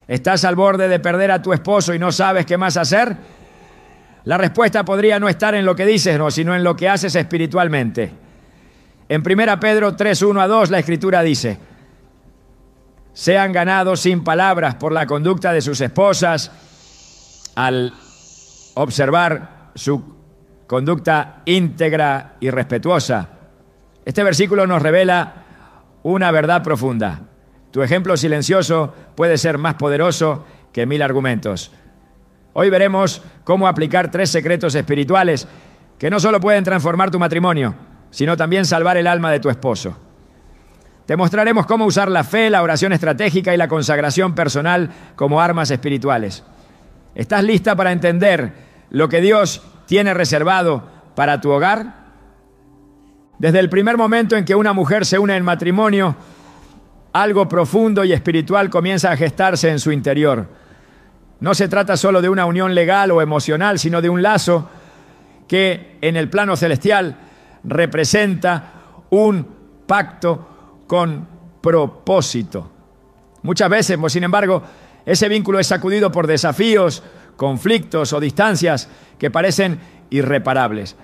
¿Estás al borde de perder a tu esposo y no sabes qué más hacer? La respuesta podría no estar en lo que dices, no, sino en lo que haces espiritualmente. En 1 Pedro 3:1-2 la Escritura dice: sean ganados sin palabras por la conducta de sus esposas al observar su conducta íntegra y respetuosa. Este versículo nos revela una verdad profunda. Tu ejemplo silencioso puede ser más poderoso que 1000 argumentos. Hoy veremos cómo aplicar 3 secretos espirituales que no solo pueden transformar tu matrimonio, sino también salvar el alma de tu esposo. Te mostraremos cómo usar la fe, la oración estratégica y la consagración personal como armas espirituales. ¿Estás lista para entender lo que Dios tiene reservado para tu hogar? Desde el primer momento en que una mujer se une en matrimonio, algo profundo y espiritual comienza a gestarse en su interior. No se trata solo de una unión legal o emocional, sino de un lazo que en el plano celestial representa un pacto con propósito. Muchas veces, sin embargo, ese vínculo es sacudido por desafíos, conflictos o distancias que parecen irreparables.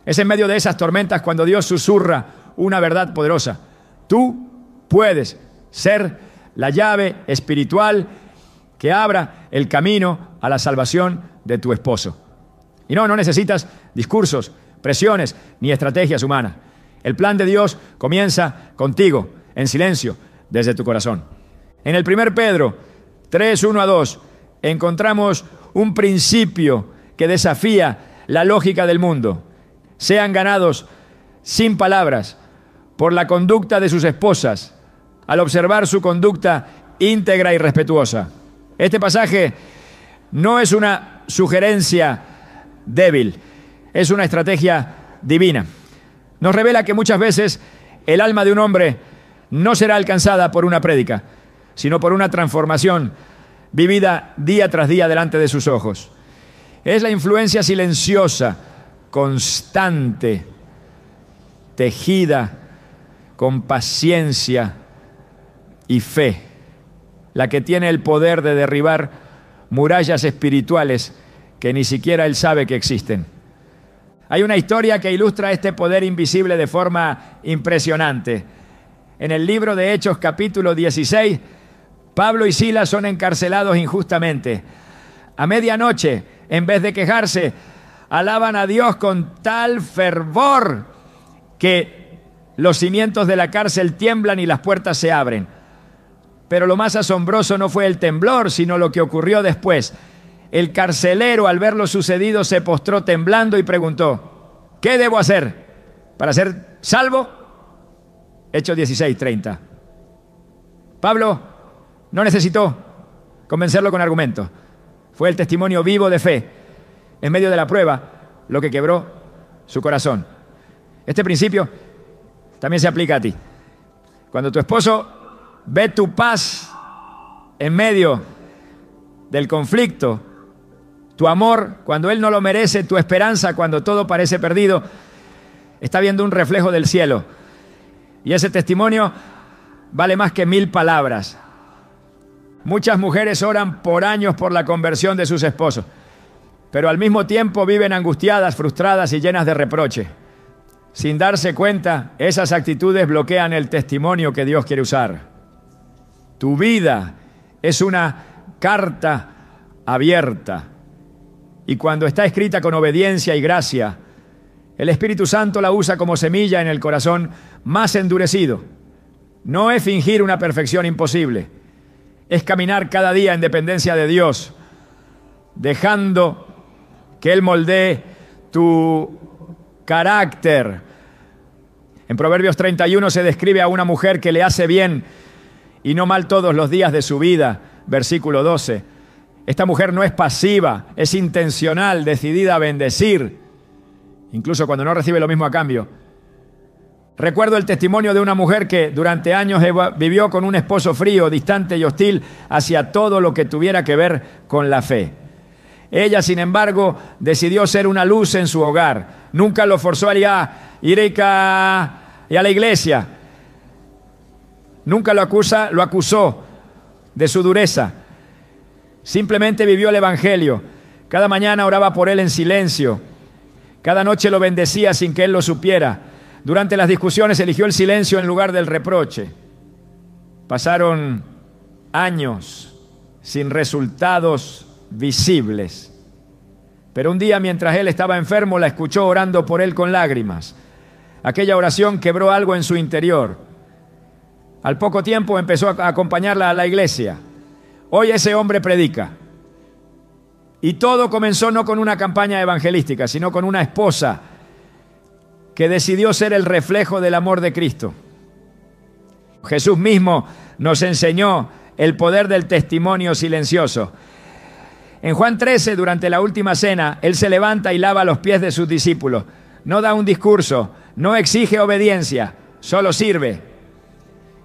Es en medio de esas tormentas cuando Dios susurra una verdad poderosa. Tú puedes ser la llave espiritual que abra el camino a la salvación de tu esposo. Y no necesitas discursos, presiones ni estrategias humanas. El plan de Dios comienza contigo, en silencio, desde tu corazón. En el 1 Pedro 3:1-2 encontramos un principio que desafía la lógica del mundo. Sean ganados sin palabras por la conducta de sus esposas, al observar su conducta íntegra y respetuosa. Este pasaje no es una sugerencia débil, es una estrategia divina. Nos revela que muchas veces el alma de un hombre no será alcanzada por una prédica, sino por una transformación vivida día tras día delante de sus ojos. Es la influencia silenciosa, constante, tejida con paciencia y fe, la que tiene el poder de derribar murallas espirituales que ni siquiera él sabe que existen. Hay una historia que ilustra este poder invisible de forma impresionante. En el libro de Hechos, capítulo 16, Pablo y Silas son encarcelados injustamente. A medianoche, en vez de quejarse, alaban a Dios con tal fervor que los cimientos de la cárcel tiemblan y las puertas se abren. Pero lo más asombroso no fue el temblor, sino lo que ocurrió después. El carcelero, al ver lo sucedido, se postró temblando y preguntó: ¿qué debo hacer para ser salvo? Hechos 16:30. Pablo no necesitó convencerlo con argumentos. Fue el testimonio vivo de fe en medio de la prueba lo que quebró su corazón. Este principio también se aplica a ti. Cuando tu esposo ve tu paz en medio del conflicto, tu amor cuando él no lo merece, tu esperanza cuando todo parece perdido, está viendo un reflejo del cielo. Y ese testimonio vale más que 1000 palabras. Muchas mujeres oran por años por la conversión de sus esposos, pero al mismo tiempo viven angustiadas, frustradas y llenas de reproche. Sin darse cuenta, esas actitudes bloquean el testimonio que Dios quiere usar. Tu vida es una carta abierta. Y cuando está escrita con obediencia y gracia, el Espíritu Santo la usa como semilla en el corazón más endurecido. No es fingir una perfección imposible, es caminar cada día en dependencia de Dios, dejando que Él moldee tu carácter. En Proverbios 31 se describe a una mujer que le hace bien y no mal todos los días de su vida, versículo 12. Esta mujer no es pasiva, es intencional, decidida a bendecir, incluso cuando no recibe lo mismo a cambio. Recuerdo el testimonio de una mujer que durante años vivió con un esposo frío, distante y hostil hacia todo lo que tuviera que ver con la fe. Ella, sin embargo, decidió ser una luz en su hogar. Nunca lo forzó a ir a la iglesia. Nunca lo acusó de su dureza. Simplemente vivió el Evangelio. Cada mañana oraba por él en silencio. Cada noche lo bendecía sin que él lo supiera. Durante las discusiones eligió el silencio en lugar del reproche. Pasaron años sin resultados visibles. Pero un día, mientras él estaba enfermo, la escuchó orando por él con lágrimas. Aquella oración quebró algo en su interior. Al poco tiempo empezó a acompañarla a la iglesia. Hoy ese hombre predica. Y todo comenzó no con una campaña evangelística, sino con una esposa que decidió ser el reflejo del amor de Cristo. Jesús mismo nos enseñó el poder del testimonio silencioso. En Juan 13, durante la última cena, Él se levanta y lava los pies de sus discípulos. No da un discurso, no exige obediencia, solo sirve.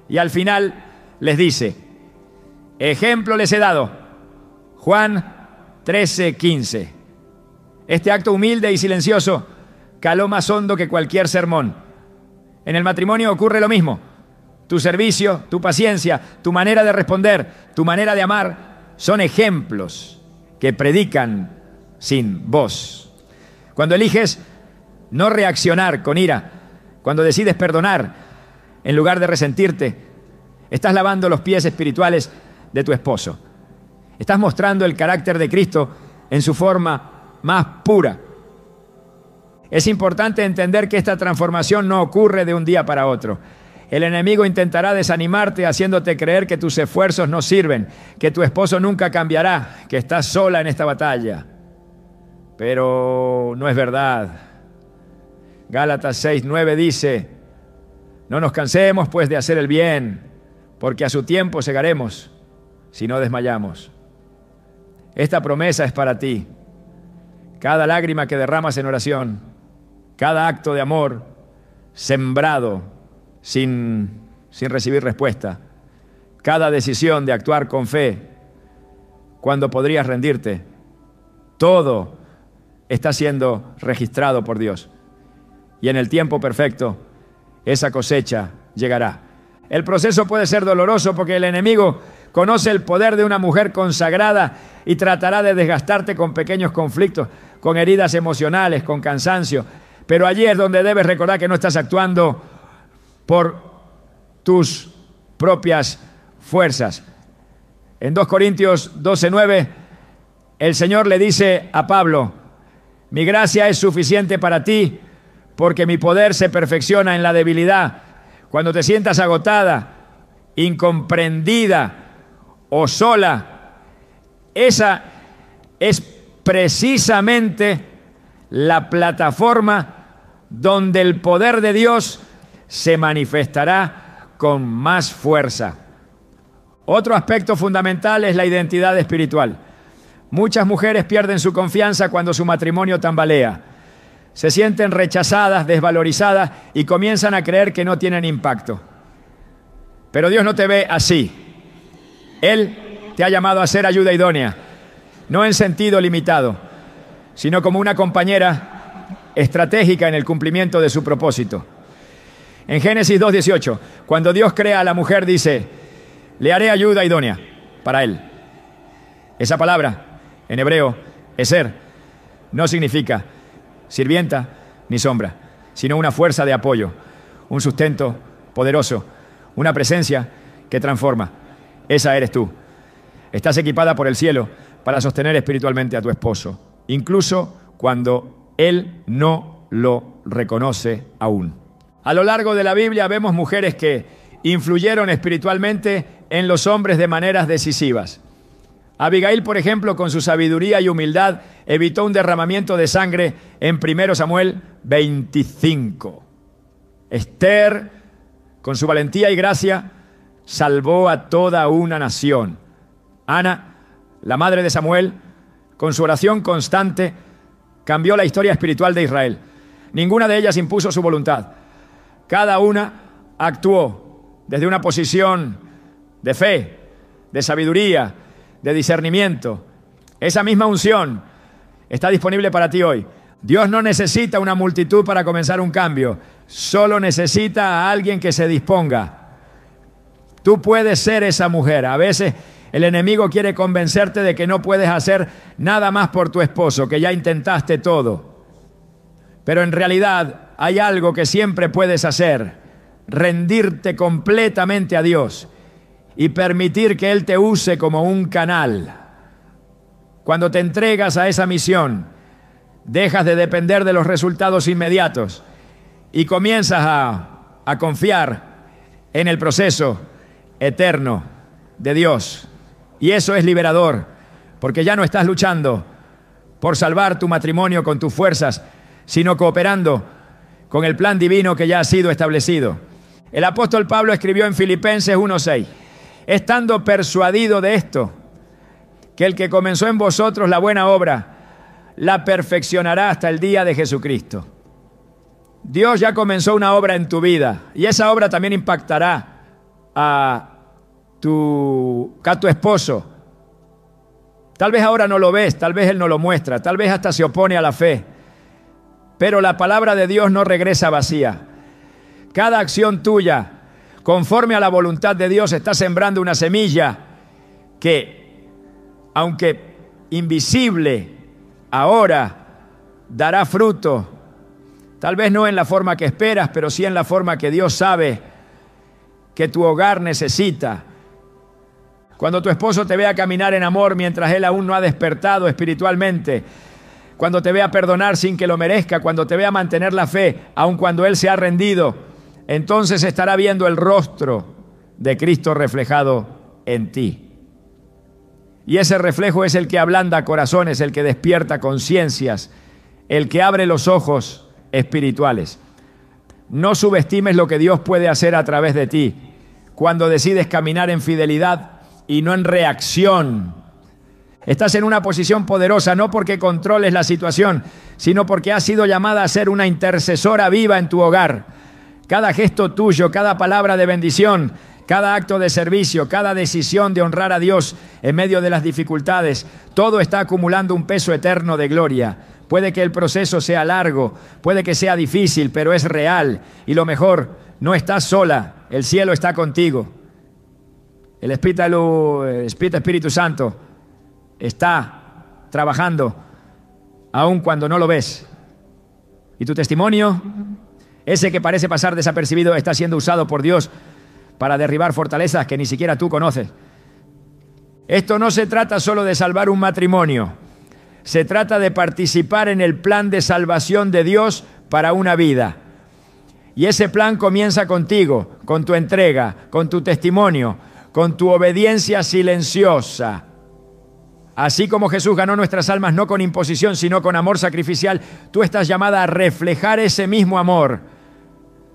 Y al final les dice, ejemplo les he dado. Juan 13:15. Este acto humilde y silencioso caló más hondo que cualquier sermón. En el matrimonio ocurre lo mismo. Tu servicio, tu paciencia, tu manera de responder, tu manera de amar son ejemplos que predican sin voz. Cuando eliges no reaccionar con ira, cuando decides perdonar en lugar de resentirte, estás lavando los pies espirituales de tu esposo. Estás mostrando el carácter de Cristo en su forma más pura. Es importante entender que esta transformación no ocurre de un día para otro. El enemigo intentará desanimarte haciéndote creer que tus esfuerzos no sirven, que tu esposo nunca cambiará, que estás sola en esta batalla. Pero no es verdad. Gálatas 6:9 dice, no nos cansemos pues de hacer el bien, porque a su tiempo segaremos si no desmayamos. Esta promesa es para ti. Cada lágrima que derramas en oración, cada acto de amor sembrado sin recibir respuesta, cada decisión de actuar con fe cuando podrías rendirte, todo está siendo registrado por Dios. Y en el tiempo perfecto, esa cosecha llegará. El proceso puede ser doloroso porque el enemigo conoce el poder de una mujer consagrada y tratará de desgastarte con pequeños conflictos, con heridas emocionales, con cansancio. Pero allí es donde debes recordar que no estás actuando por tus propias fuerzas. En 2 Corintios 12:9, el Señor le dice a Pablo, mi gracia es suficiente para ti, porque mi poder se perfecciona en la debilidad. Cuando te sientas agotada, incomprendida o sola, esa es precisamente la plataforma donde el poder de Dios se manifestará con más fuerza. Otro aspecto fundamental es la identidad espiritual. Muchas mujeres pierden su confianza cuando su matrimonio tambalea. Se sienten rechazadas, desvalorizadas y comienzan a creer que no tienen impacto. Pero Dios no te ve así. Él te ha llamado a ser ayuda idónea, no en sentido limitado, sino como una compañera estratégica en el cumplimiento de su propósito. En Génesis 2:18, cuando Dios crea a la mujer, dice, le haré ayuda idónea para él. Esa palabra, en hebreo, eser, no significa sirvienta ni sombra, sino una fuerza de apoyo, un sustento poderoso, una presencia que transforma. Esa eres tú. Estás equipada por el cielo para sostener espiritualmente a tu esposo, incluso cuando él no lo reconoce aún. A lo largo de la Biblia vemos mujeres que influyeron espiritualmente en los hombres de maneras decisivas. Abigail, por ejemplo, con su sabiduría y humildad, evitó un derramamiento de sangre en 1 Samuel 25. Esther, con su valentía y gracia, salvó a toda una nación. Ana, la madre de Samuel, con su oración constante, cambió la historia espiritual de Israel. Ninguna de ellas impuso su voluntad. Cada una actuó desde una posición de fe, de sabiduría, de discernimiento. Esa misma unción está disponible para ti hoy. Dios no necesita una multitud para comenzar un cambio, solo necesita a alguien que se disponga. Tú puedes ser esa mujer. A veces El enemigo quiere convencerte de que no puedes hacer nada más por tu esposo, que ya intentaste todo. Pero en realidad hay algo que siempre puedes hacer: rendirte completamente a Dios y permitir que Él te use como un canal. Cuando te entregas a esa misión, dejas de depender de los resultados inmediatos y comienzas a confiar en el proceso eterno de Dios. Y eso es liberador, porque ya no estás luchando por salvar tu matrimonio con tus fuerzas, sino cooperando con el plan divino que ya ha sido establecido. El apóstol Pablo escribió en Filipenses 1:6: estando persuadido de esto, que el que comenzó en vosotros la buena obra, la perfeccionará hasta el día de Jesucristo. Dios ya comenzó una obra en tu vida, y esa obra también impactará a tu esposo. Tal vez ahora no lo ves, tal vez él no lo muestra, tal vez hasta se opone a la fe, pero la palabra de Dios no regresa vacía. Cada acción tuya, conforme a la voluntad de Dios, está sembrando una semilla que, aunque invisible, ahora dará fruto. Tal vez no en la forma que esperas, pero sí en la forma que Dios sabe que tu hogar necesita. Cuando tu esposo te vea caminar en amor mientras él aún no ha despertado espiritualmente, cuando te vea perdonar sin que lo merezca, cuando te vea mantener la fe, aun cuando él se ha rendido, entonces estará viendo el rostro de Cristo reflejado en ti. Y ese reflejo es el que ablanda corazones, el que despierta conciencias, el que abre los ojos espirituales. No subestimes lo que Dios puede hacer a través de ti cuando decides caminar en fidelidad y no en reacción. Estás en una posición poderosa no porque controles la situación, sino porque has sido llamada a ser una intercesora viva en tu hogar. Cada gesto tuyo, cada palabra de bendición, cada acto de servicio, cada decisión de honrar a Dios en medio de las dificultades, todo está acumulando un peso eterno de gloria. Puede que el proceso sea largo, puede que sea difícil, pero es real. Y lo mejor, no estás sola, el cielo está contigo. El Espíritu Santo está trabajando aun cuando no lo ves. Y tu testimonio, ese que parece pasar desapercibido, está siendo usado por Dios para derribar fortalezas que ni siquiera tú conoces. Esto no se trata solo de salvar un matrimonio. Se trata de participar en el plan de salvación de Dios para una vida. Y ese plan comienza contigo, con tu entrega, con tu testimonio, con tu obediencia silenciosa. Así como Jesús ganó nuestras almas no con imposición, sino con amor sacrificial, tú estás llamada a reflejar ese mismo amor.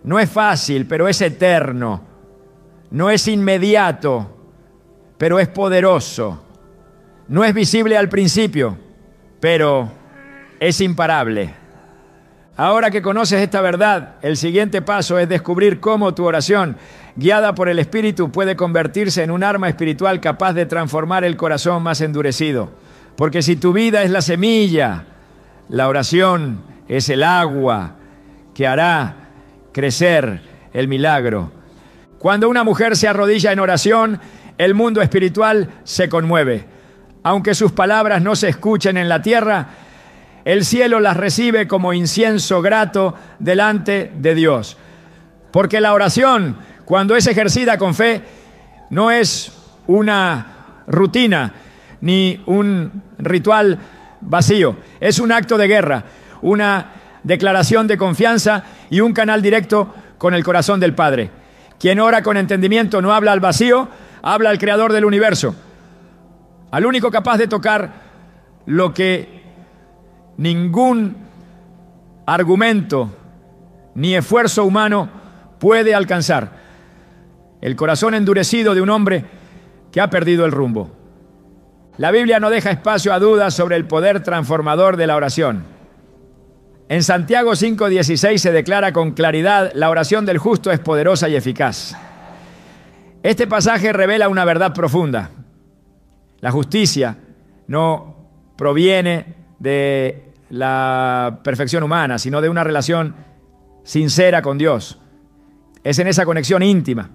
No es fácil, pero es eterno. No es inmediato, pero es poderoso. No es visible al principio, pero es imparable. Ahora que conoces esta verdad, el siguiente paso es descubrir cómo tu oración, guiada por el Espíritu, puede convertirse en un arma espiritual capaz de transformar el corazón más endurecido. Porque si tu vida es la semilla, la oración es el agua que hará crecer el milagro. Cuando una mujer se arrodilla en oración, el mundo espiritual se conmueve. Aunque sus palabras no se escuchen en la tierra, el cielo las recibe como incienso grato delante de Dios. Porque la oración, cuando es ejercida con fe, no es una rutina ni un ritual vacío. Es un acto de guerra, una declaración de confianza y un canal directo con el corazón del Padre. Quien ora con entendimiento no habla al vacío, habla al Creador del universo, al único capaz de tocar lo que ningún argumento ni esfuerzo humano puede alcanzar: el corazón endurecido de un hombre que ha perdido el rumbo. La Biblia no deja espacio a dudas sobre el poder transformador de la oración. En Santiago 5:16 se declara con claridad: la oración del justo es poderosa y eficaz. Este pasaje revela una verdad profunda. La justicia no proviene de la perfección humana, sino de una relación sincera con Dios. Es en esa conexión íntima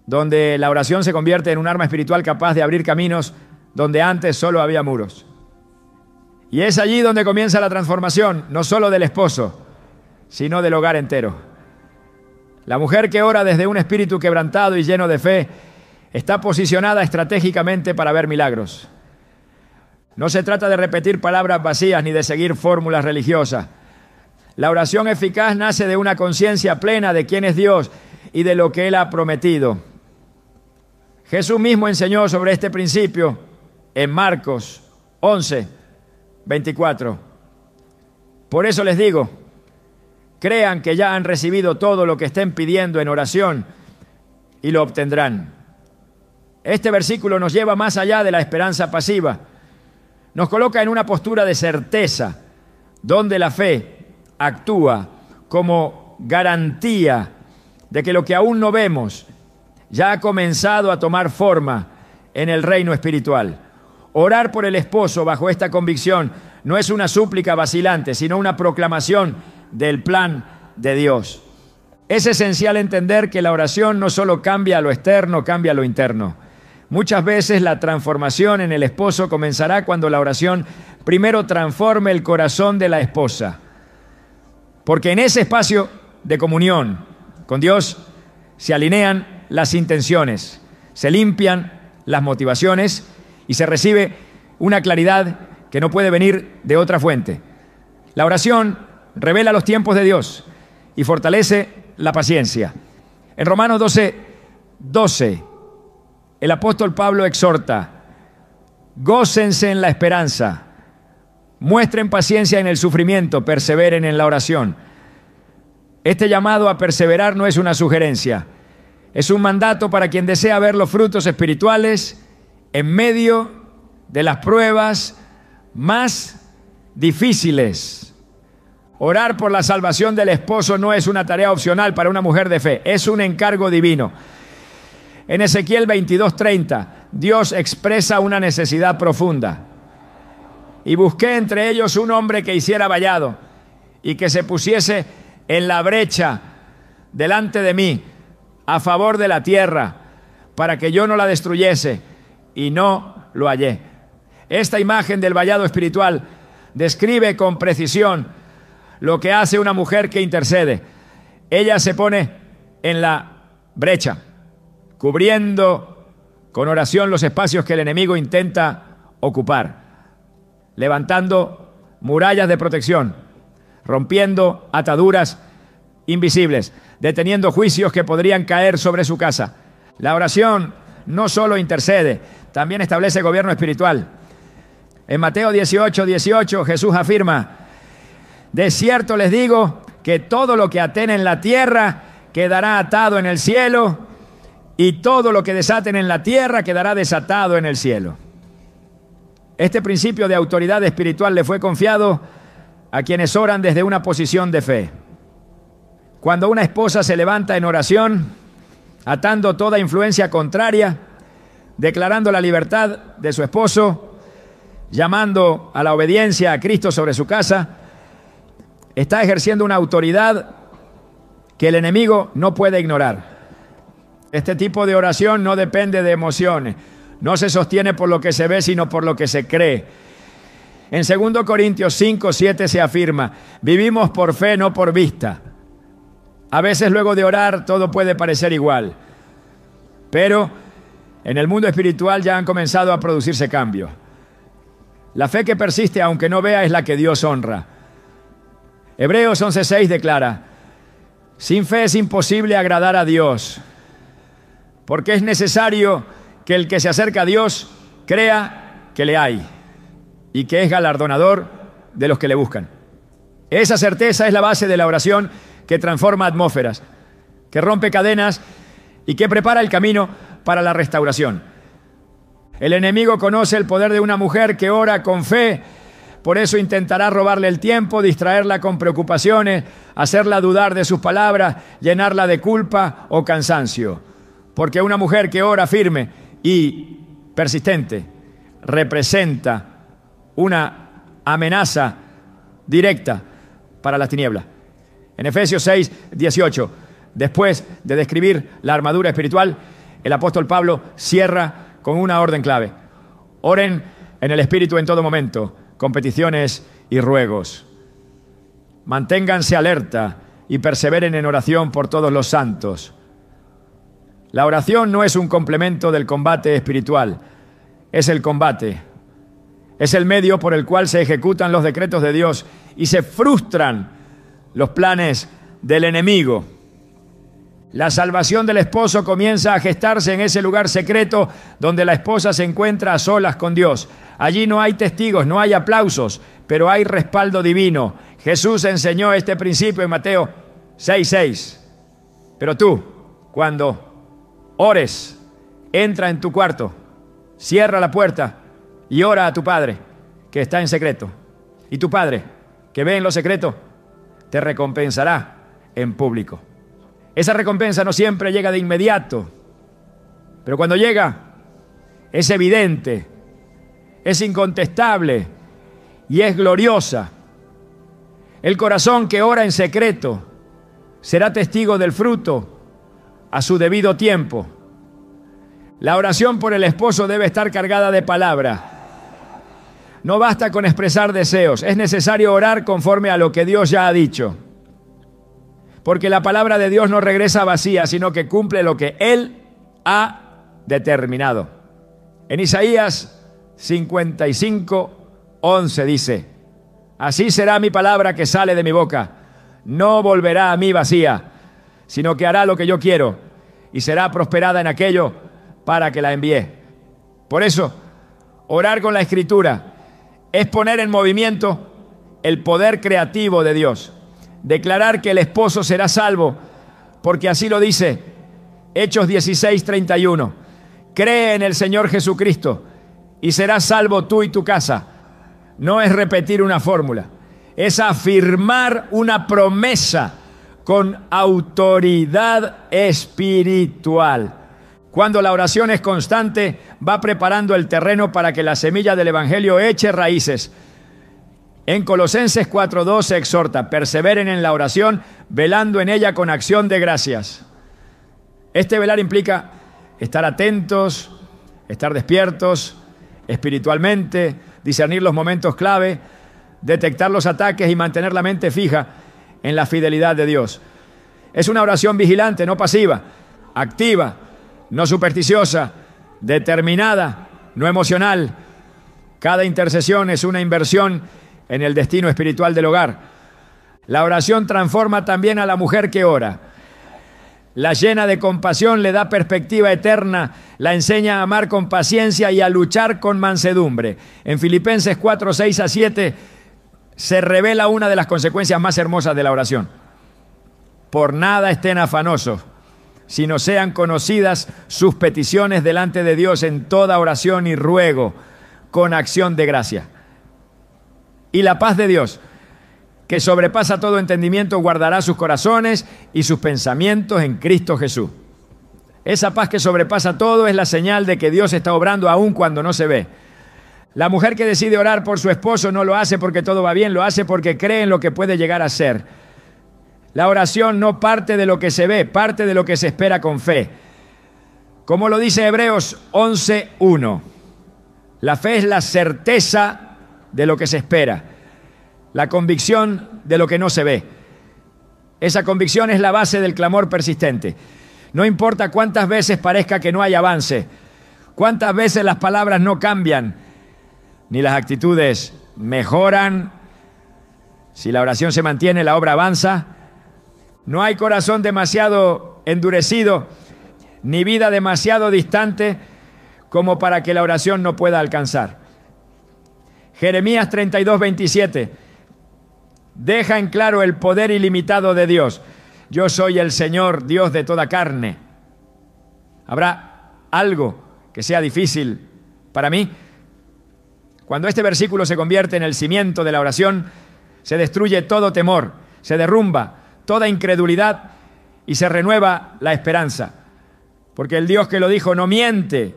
donde la oración se convierte en un arma espiritual capaz de abrir caminos donde antes solo había muros. Y es allí donde comienza la transformación, no solo del esposo, sino del hogar entero. La mujer que ora desde un espíritu quebrantado y lleno de fe está posicionada estratégicamente para ver milagros. No se trata de repetir palabras vacías ni de seguir fórmulas religiosas. La oración eficaz nace de una conciencia plena de quién es Dios y de lo que Él ha prometido. Jesús mismo enseñó sobre este principio en Marcos 11, 24. Por eso les digo, crean que ya han recibido todo lo que estén pidiendo en oración y lo obtendrán. Este versículo nos lleva más allá de la esperanza pasiva. Nos coloca en una postura de certeza, donde la fe actúa como garantía de que lo que aún no vemos ya ha comenzado a tomar forma en el reino espiritual. Orar por el esposo bajo esta convicción no es una súplica vacilante, sino una proclamación del plan de Dios. Es esencial entender que la oración no solo cambia lo externo, cambia lo interno. Muchas veces la transformación en el esposo comenzará cuando la oración primero transforme el corazón de la esposa. Porque en ese espacio de comunión con Dios se alinean las intenciones, se limpian las motivaciones y se recibe una claridad que no puede venir de otra fuente. La oración revela los tiempos de Dios y fortalece la paciencia. En Romanos 12, el apóstol Pablo exhorta: gócense en la esperanza, muestren paciencia en el sufrimiento, perseveren en la oración. Este llamado a perseverar no es una sugerencia, es un mandato para quien desea ver los frutos espirituales en medio de las pruebas más difíciles. Orar por la salvación del esposo no es una tarea opcional para una mujer de fe, es un encargo divino. En Ezequiel 22:30, Dios expresa una necesidad profunda. Y busqué entre ellos un hombre que hiciera vallado y que se pusiese en la brecha delante de mí a favor de la tierra para que yo no la destruyese, y no lo hallé. Esta imagen del vallado espiritual describe con precisión lo que hace una mujer que intercede. Ella se pone en la brecha, cubriendo con oración los espacios que el enemigo intenta ocupar, levantando murallas de protección, rompiendo ataduras invisibles, deteniendo juicios que podrían caer sobre su casa. La oración no solo intercede, también establece gobierno espiritual. En Mateo 18:18 Jesús afirma: de cierto les digo que todo lo que aten en la tierra quedará atado en el cielo, y todo lo que desaten en la tierra quedará desatado en el cielo. Este principio de autoridad espiritual le fue confiado a quienes oran desde una posición de fe. Cuando una esposa se levanta en oración, atando toda influencia contraria, declarando la libertad de su esposo, llamando a la obediencia a Cristo sobre su casa, está ejerciendo una autoridad que el enemigo no puede ignorar. Este tipo de oración no depende de emociones, no se sostiene por lo que se ve, sino por lo que se cree. En 2 Corintios 5:7 se afirma: vivimos por fe, no por vista. A veces luego de orar todo puede parecer igual, pero en el mundo espiritual ya han comenzado a producirse cambios. La fe que persiste aunque no vea es la que Dios honra. Hebreos 11:6 declara: sin fe es imposible agradar a Dios, porque es necesario que el que se acerca a Dios crea que le hay y que es galardonador de los que le buscan. Esa certeza es la base de la oración que transforma atmósferas, que rompe cadenas y que prepara el camino para la restauración. El enemigo conoce el poder de una mujer que ora con fe, por eso intentará robarle el tiempo, distraerla con preocupaciones, hacerla dudar de sus palabras, llenarla de culpa o cansancio. Porque una mujer que ora firme y persistente representa una amenaza directa para las tinieblas. En Efesios 6:18, después de describir la armadura espiritual, el apóstol Pablo cierra con una orden clave. Oren en el Espíritu en todo momento, con peticiones y ruegos. Manténganse alerta y perseveren en oración por todos los santos. La oración no es un complemento del combate espiritual, es el combate. Es el medio por el cual se ejecutan los decretos de Dios y se frustran los planes del enemigo. La salvación del esposo comienza a gestarse en ese lugar secreto donde la esposa se encuentra a solas con Dios. Allí no hay testigos, no hay aplausos, pero hay respaldo divino. Jesús enseñó este principio en Mateo 6:6. Pero tú, cuando ores, entra en tu cuarto, cierra la puerta y ora a tu Padre que está en secreto. Y tu Padre, que ve en lo secreto, te recompensará en público. Esa recompensa no siempre llega de inmediato, pero cuando llega, es evidente, es incontestable y es gloriosa. El corazón que ora en secreto será testigo del fruto a su debido tiempo. La oración por el esposo debe estar cargada de palabra. No basta con expresar deseos, es necesario orar conforme a lo que Dios ya ha dicho. Porque la palabra de Dios no regresa vacía, sino que cumple lo que Él ha determinado. En Isaías 55:11 dice: así será mi palabra que sale de mi boca. No volverá a mí vacía, sino que hará lo que yo quiero y será prosperada en aquello para que la envíe. Por eso, orar con la Escritura es poner en movimiento el poder creativo de Dios. Declarar que el esposo será salvo, porque así lo dice Hechos 16:31. Cree en el Señor Jesucristo y serás salvo tú y tu casa. No es repetir una fórmula, es afirmar una promesa con autoridad espiritual. Cuando la oración es constante, va preparando el terreno para que la semilla del Evangelio eche raíces. En Colosenses 4:2 se exhorta: perseveren en la oración, velando en ella con acción de gracias. Este velar implica estar atentos, estar despiertos espiritualmente, discernir los momentos clave, detectar los ataques y mantener la mente fija en la fidelidad de Dios. Es una oración vigilante, no pasiva, activa, no supersticiosa, determinada, no emocional. Cada intercesión es una inversión en el destino espiritual del hogar. La oración transforma también a la mujer que ora. La llena de compasión le da perspectiva eterna, la enseña a amar con paciencia y a luchar con mansedumbre. En Filipenses 4:6-7 se revela una de las consecuencias más hermosas de la oración. Por nada estén afanosos, sino sean conocidas sus peticiones delante de Dios en toda oración y ruego, con acción de gracia. Y la paz de Dios, que sobrepasa todo entendimiento, guardará sus corazones y sus pensamientos en Cristo Jesús. Esa paz que sobrepasa todo es la señal de que Dios está obrando aún cuando no se ve. La mujer que decide orar por su esposo no lo hace porque todo va bien, lo hace porque cree en lo que puede llegar a ser. La oración no parte de lo que se ve, parte de lo que se espera con fe. Como lo dice Hebreos 11:1, la fe es la certeza de lo que se espera, la convicción de lo que no se ve. Esa convicción es la base del clamor persistente. No importa cuántas veces parezca que no hay avance, cuántas veces las palabras no cambian, ni las actitudes mejoran. Si la oración se mantiene, la obra avanza. No hay corazón demasiado endurecido, ni vida demasiado distante como para que la oración no pueda alcanzar. Jeremías 32:27 deja en claro el poder ilimitado de Dios. Yo soy el Señor, Dios de toda carne. ¿Habrá algo que sea difícil para mí? Cuando este versículo se convierte en el cimiento de la oración, se destruye todo temor, se derrumba toda incredulidad y se renueva la esperanza. Porque el Dios que lo dijo no miente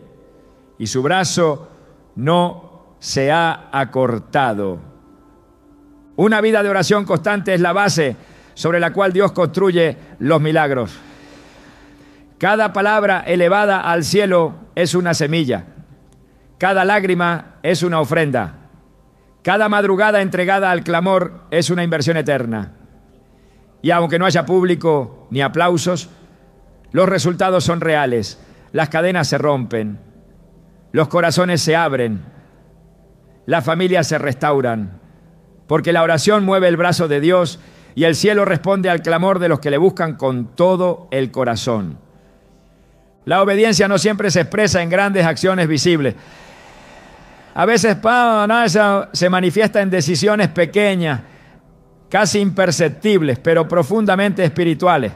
y su brazo no se ha acortado. Una vida de oración constante es la base sobre la cual Dios construye los milagros. Cada palabra elevada al cielo es una semilla. Cada lágrima es una ofrenda. Cada madrugada entregada al clamor es una inversión eterna. Y aunque no haya público ni aplausos, los resultados son reales. Las cadenas se rompen, los corazones se abren, las familias se restauran, porque la oración mueve el brazo de Dios y el cielo responde al clamor de los que le buscan con todo el corazón. La obediencia no siempre se expresa en grandes acciones visibles. A veces se manifiesta en decisiones pequeñas, casi imperceptibles, pero profundamente espirituales.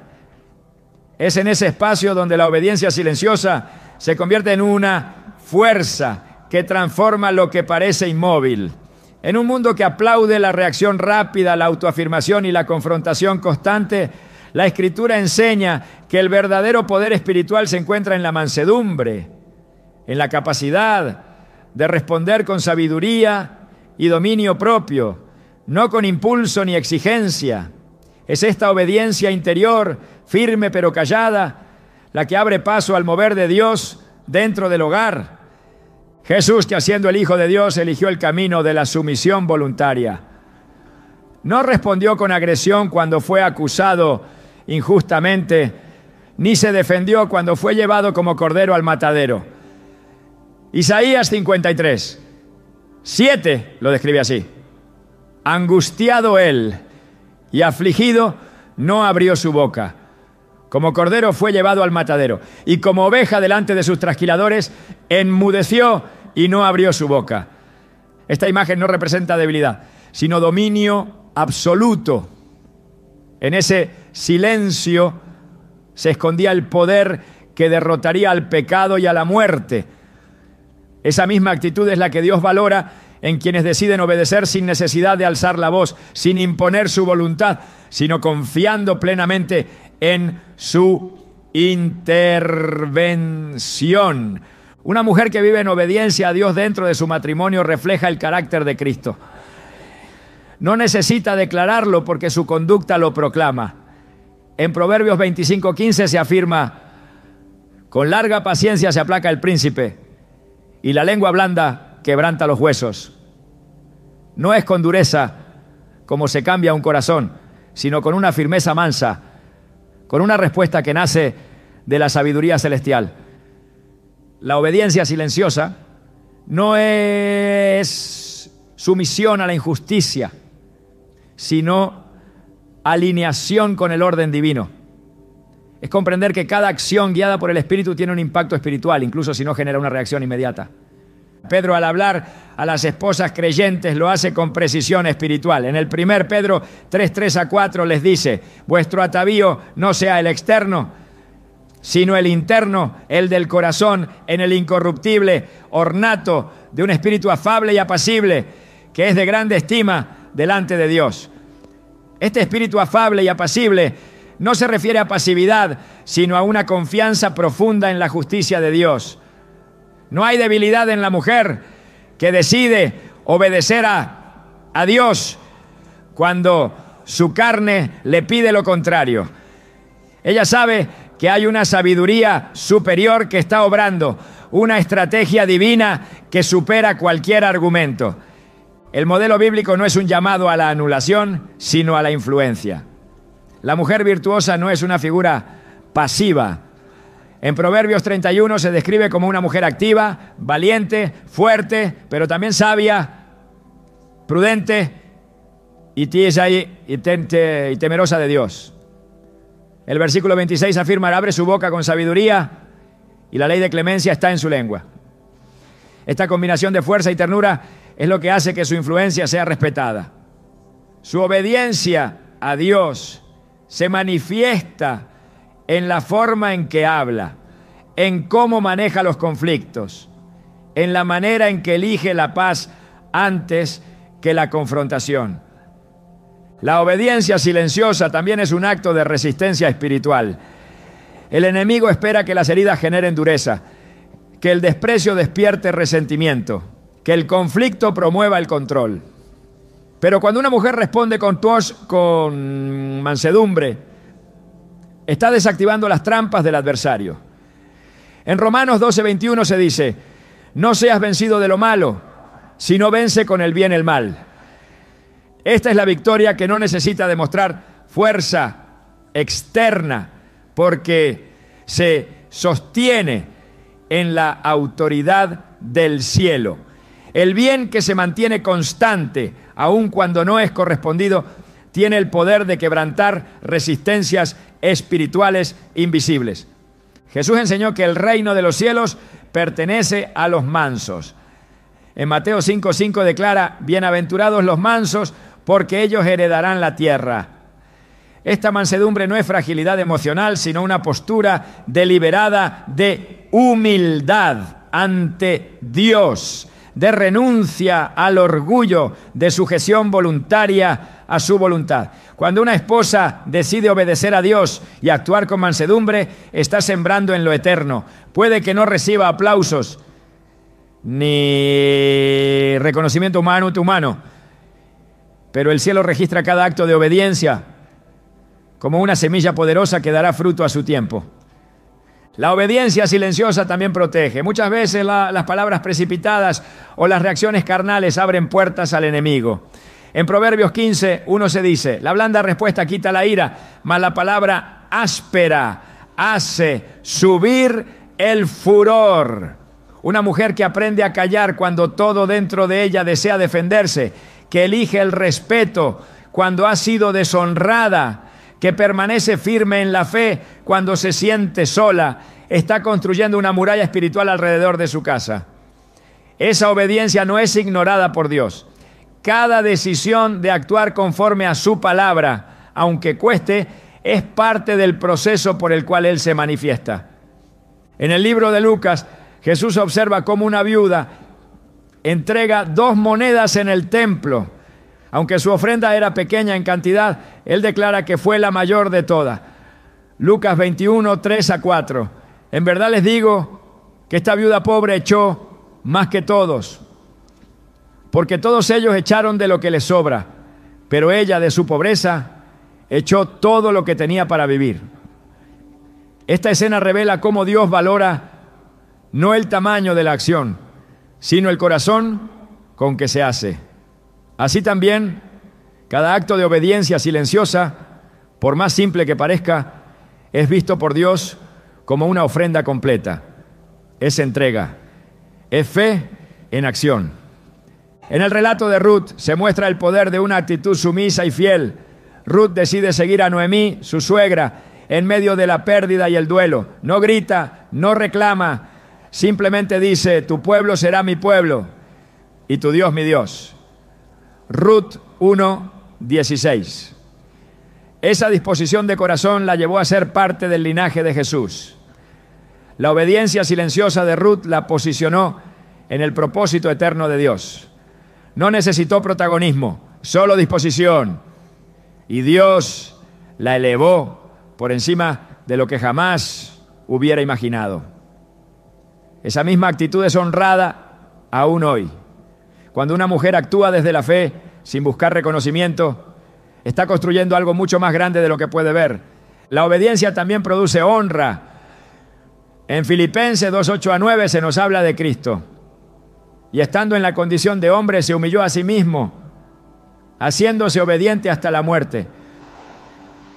Es en ese espacio donde la obediencia silenciosa se convierte en una fuerza que transforma lo que parece inmóvil. En un mundo que aplaude la reacción rápida, la autoafirmación y la confrontación constante, la Escritura enseña que el verdadero poder espiritual se encuentra en la mansedumbre, en la capacidad de responder con sabiduría y dominio propio, no con impulso ni exigencia. Es esta obediencia interior, firme pero callada, la que abre paso al mover de Dios dentro del hogar. Jesús, que siendo el Hijo de Dios, eligió el camino de la sumisión voluntaria. No respondió con agresión cuando fue acusado injustamente, ni se defendió cuando fue llevado como cordero al matadero. Isaías 53, 7 lo describe así: angustiado él y afligido, no abrió su boca. Como cordero fue llevado al matadero, y como oveja delante de sus trasquiladores, enmudeció y no abrió su boca. Esta imagen no representa debilidad, sino dominio absoluto. En ese silencio se escondía el poder que derrotaría al pecado y a la muerte. Esa misma actitud es la que Dios valora en quienes deciden obedecer sin necesidad de alzar la voz, sin imponer su voluntad, sino confiando plenamente en su intervención. Una mujer que vive en obediencia a Dios dentro de su matrimonio refleja el carácter de Cristo. No necesita declararlo porque su conducta lo proclama. En Proverbios 25:15 se afirma: con larga paciencia se aplaca el príncipe, y la lengua blanda quebranta los huesos. No es con dureza como se cambia un corazón, sino con una firmeza mansa, con una respuesta que nace de la sabiduría celestial. La obediencia silenciosa no es sumisión a la injusticia, sino alineación con el orden divino. Es comprender que cada acción guiada por el Espíritu tiene un impacto espiritual, incluso si no genera una reacción inmediata. Pedro, al hablar a las esposas creyentes, lo hace con precisión espiritual. En el 1 Pedro 3:3-4 les dice: vuestro atavío no sea el externo, sino el interno, el del corazón, en el incorruptible ornato de un espíritu afable y apacible, que es de grande estima delante de Dios. Este espíritu afable y apacible no se refiere a pasividad, sino a una confianza profunda en la justicia de Dios. No hay debilidad en la mujer que decide obedecer a Dios cuando su carne le pide lo contrario. Ella sabe que hay una sabiduría superior que está obrando, una estrategia divina que supera cualquier argumento. El modelo bíblico no es un llamado a la anulación, sino a la influencia. La mujer virtuosa no es una figura pasiva. En Proverbios 31 se describe como una mujer activa, valiente, fuerte, pero también sabia, prudente y temerosa de Dios. El versículo 26 afirma: abre su boca con sabiduría y la ley de clemencia está en su lengua. Esta combinación de fuerza y ternura es lo que hace que su influencia sea respetada. Su obediencia a Dios se manifiesta en la forma en que habla, en cómo maneja los conflictos, en la manera en que elige la paz antes que la confrontación. La obediencia silenciosa también es un acto de resistencia espiritual. El enemigo espera que las heridas generen dureza, que el desprecio despierte resentimiento, que el conflicto promueva el control. Pero cuando una mujer responde con mansedumbre, Está desactivando las trampas del adversario. En Romanos 12:21 se dice: no seas vencido de lo malo, sino vence con el bien el mal. Esta es la victoria que no necesita demostrar fuerza externa, porque se sostiene en la autoridad del cielo. El bien que se mantiene constante, aun cuando no es correspondido, tiene el poder de quebrantar resistencias espirituales invisibles. Jesús enseñó que el reino de los cielos pertenece a los mansos. En Mateo 5:5 declara: bienaventurados los mansos, porque ellos heredarán la tierra. Esta mansedumbre no es fragilidad emocional, sino una postura deliberada de humildad ante Dios, de renuncia al orgullo, de sujeción voluntaria a su voluntad. Cuando una esposa decide obedecer a Dios y actuar con mansedumbre, está sembrando en lo eterno. Puede que no reciba aplausos ni reconocimiento humano, pero el cielo registra cada acto de obediencia como una semilla poderosa que dará fruto a su tiempo. La obediencia silenciosa también protege. Muchas veces las palabras precipitadas o las reacciones carnales abren puertas al enemigo. En Proverbios 15:1 se dice: la blanda respuesta quita la ira, mas la palabra áspera hace subir el furor. Una mujer que aprende a callar cuando todo dentro de ella desea defenderse, que elige el respeto cuando ha sido deshonrada, que permanece firme en la fe cuando se siente sola, está construyendo una muralla espiritual alrededor de su casa. Esa obediencia no es ignorada por Dios. Cada decisión de actuar conforme a su palabra, aunque cueste, es parte del proceso por el cual Él se manifiesta. En el libro de Lucas, Jesús observa cómo una viuda entrega 2 monedas en el templo. Aunque su ofrenda era pequeña en cantidad, Él declara que fue la mayor de todas. Lucas 21:3-4. En verdad les digo que esta viuda pobre echó más que todos, porque todos ellos echaron de lo que les sobra, pero ella de su pobreza echó todo lo que tenía para vivir. Esta escena revela cómo Dios valora no el tamaño de la acción, sino el corazón con que se hace. Así también, cada acto de obediencia silenciosa, por más simple que parezca, es visto por Dios como una ofrenda completa. Es entrega, es fe en acción. En el relato de Ruth se muestra el poder de una actitud sumisa y fiel. Ruth decide seguir a Noemí, su suegra, en medio de la pérdida y el duelo. No grita, no reclama, simplemente dice: tu pueblo será mi pueblo y tu Dios mi Dios. Ruth 1:16. Esa disposición de corazón la llevó a ser parte del linaje de Jesús. La obediencia silenciosa de Ruth la posicionó en el propósito eterno de Dios. No necesitó protagonismo, solo disposición. Y Dios la elevó por encima de lo que jamás hubiera imaginado. Esa misma actitud es honrada aún hoy. Cuando una mujer actúa desde la fe, sin buscar reconocimiento, está construyendo algo mucho más grande de lo que puede ver. La obediencia también produce honra. En Filipenses 2:8-9 se nos habla de Cristo. Y estando en la condición de hombre, se humilló a sí mismo, haciéndose obediente hasta la muerte,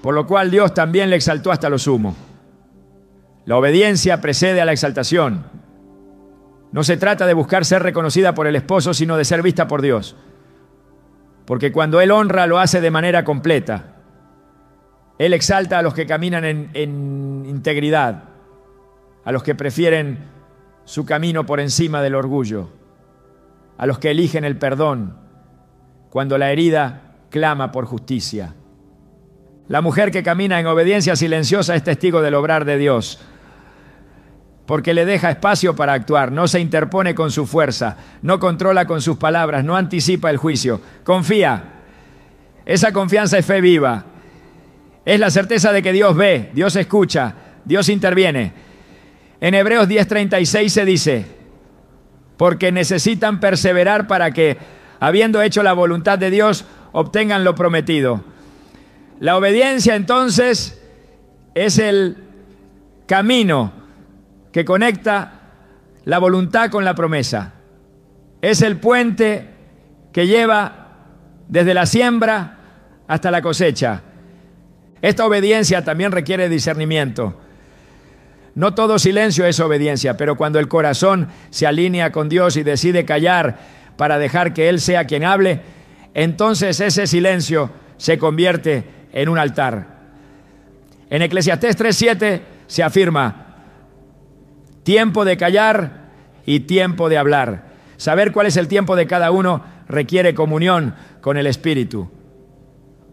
por lo cual Dios también le exaltó hasta lo sumo. La obediencia precede a la exaltación. No se trata de buscar ser reconocida por el esposo, sino de ser vista por Dios. Porque cuando Él honra, lo hace de manera completa. Él exalta a los que caminan en integridad, a los que prefieren su camino por encima del orgullo, a los que eligen el perdón cuando la herida clama por justicia. La mujer que camina en obediencia silenciosa es testigo del obrar de Dios, porque le deja espacio para actuar, no se interpone con su fuerza, no controla con sus palabras, no anticipa el juicio, confía. Esa confianza es fe viva, es la certeza de que Dios ve, Dios escucha, Dios interviene. En Hebreos 10:36 se dice: porque necesitan perseverar para que, habiendo hecho la voluntad de Dios, obtengan lo prometido. La obediencia entonces es el camino que conecta la voluntad con la promesa. Es el puente que lleva desde la siembra hasta la cosecha. Esta obediencia también requiere discernimiento. No todo silencio es obediencia, pero cuando el corazón se alinea con Dios y decide callar para dejar que Él sea quien hable, entonces ese silencio se convierte en un altar. En Eclesiastés 3:7 se afirma: tiempo de callar y tiempo de hablar. Saber cuál es el tiempo de cada uno requiere comunión con el Espíritu.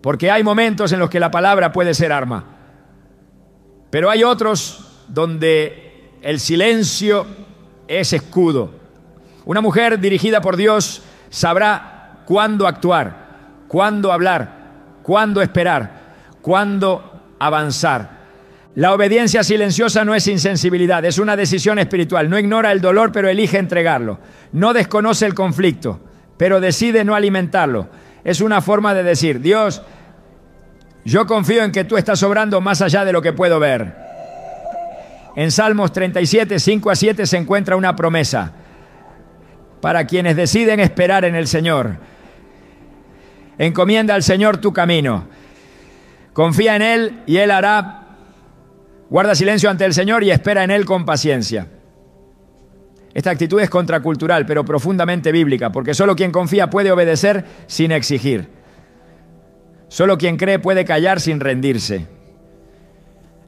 Porque hay momentos en los que la palabra puede ser arma, pero hay otros donde el silencio es escudo. Una mujer dirigida por Dios sabrá cuándo actuar, cuándo hablar, cuándo esperar, cuándo avanzar. La obediencia silenciosa no es insensibilidad, es una decisión espiritual. No ignora el dolor, pero elige entregarlo. No desconoce el conflicto, pero decide no alimentarlo. Es una forma de decir: Dios, yo confío en que tú estás obrando más allá de lo que puedo ver. En Salmos 37, 5-7 se encuentra una promesa para quienes deciden esperar en el Señor. Encomienda al Señor tu camino. Confía en Él y Él hará. Guarda silencio ante el Señor y espera en Él con paciencia. Esta actitud es contracultural, pero profundamente bíblica, porque solo quien confía puede obedecer sin exigir. Solo quien cree puede callar sin rendirse.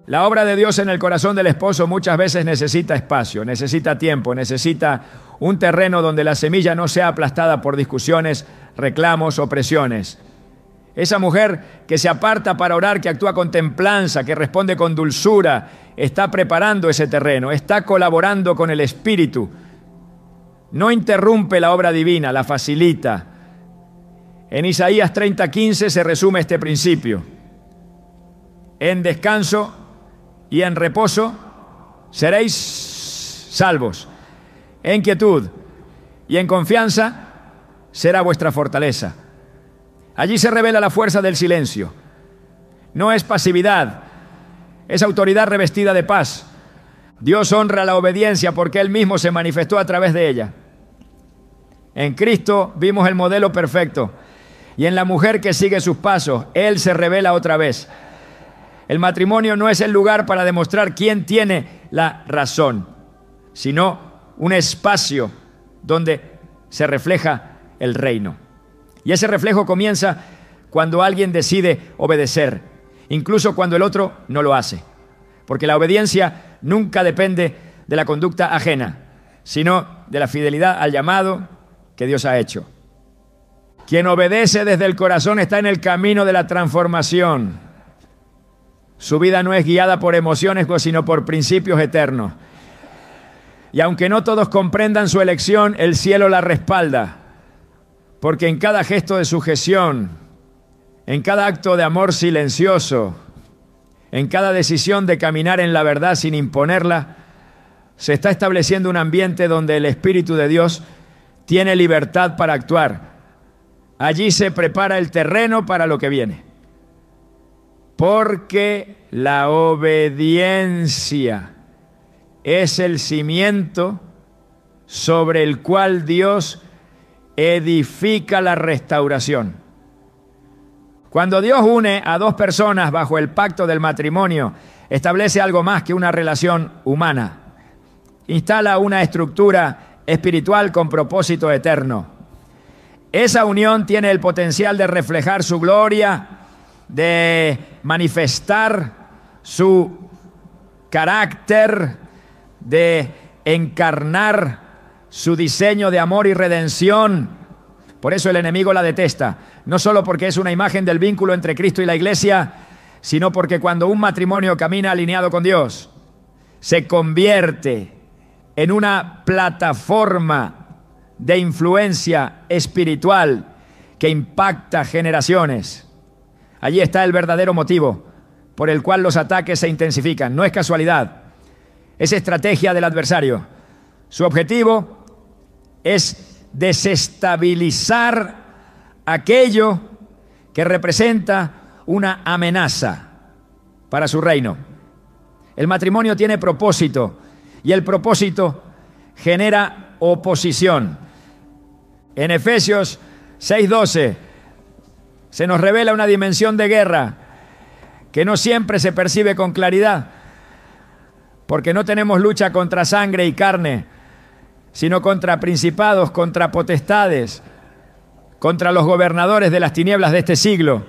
La obra de Dios en el corazón del esposo muchas veces necesita espacio, necesita tiempo, necesita un terreno donde la semilla no sea aplastada por discusiones, reclamos o presiones. Esa mujer que se aparta para orar, que actúa con templanza, que responde con dulzura, está preparando ese terreno, está colaborando con el Espíritu. No interrumpe la obra divina, la facilita. En Isaías 30:15 se resume este principio: en descanso y en reposo seréis salvos. En quietud y en confianza será vuestra fortaleza. Allí se revela la fuerza del silencio. No es pasividad, es autoridad revestida de paz. Dios honra la obediencia porque Él mismo se manifestó a través de ella. En Cristo vimos el modelo perfecto, y en la mujer que sigue sus pasos, Él se revela otra vez. El matrimonio no es el lugar para demostrar quién tiene la razón, sino un espacio donde se refleja el reino. Y ese reflejo comienza cuando alguien decide obedecer, incluso cuando el otro no lo hace. Porque la obediencia nunca depende de la conducta ajena, sino de la fidelidad al llamado que Dios ha hecho. Quien obedece desde el corazón está en el camino de la transformación. Su vida no es guiada por emociones, sino por principios eternos. Y aunque no todos comprendan su elección, el cielo la respalda. Porque en cada gesto de sujeción, en cada acto de amor silencioso, en cada decisión de caminar en la verdad sin imponerla, se está estableciendo un ambiente donde el Espíritu de Dios tiene libertad para actuar. Allí se prepara el terreno para lo que viene. Porque la obediencia es el cimiento sobre el cual Dios edifica la restauración. Cuando Dios une a dos personas bajo el pacto del matrimonio, establece algo más que una relación humana. Instala una estructura espiritual con propósito eterno. Esa unión tiene el potencial de reflejar su gloria, de manifestar su carácter, de encarnar su diseño de amor y redención. Por eso el enemigo la detesta, no solo porque es una imagen del vínculo entre Cristo y la iglesia, sino porque cuando un matrimonio camina alineado con Dios, se convierte en una plataforma de influencia espiritual que impacta generaciones. Allí está el verdadero motivo por el cual los ataques se intensifican. No es casualidad, es estrategia del adversario. Su objetivo es desestabilizar aquello que representa una amenaza para su reino. El matrimonio tiene propósito y el propósito genera oposición. En Efesios 6:12 se nos revela una dimensión de guerra que no siempre se percibe con claridad, porque no tenemos lucha contra sangre y carne, sino contra principados, contra potestades, contra los gobernadores de las tinieblas de este siglo,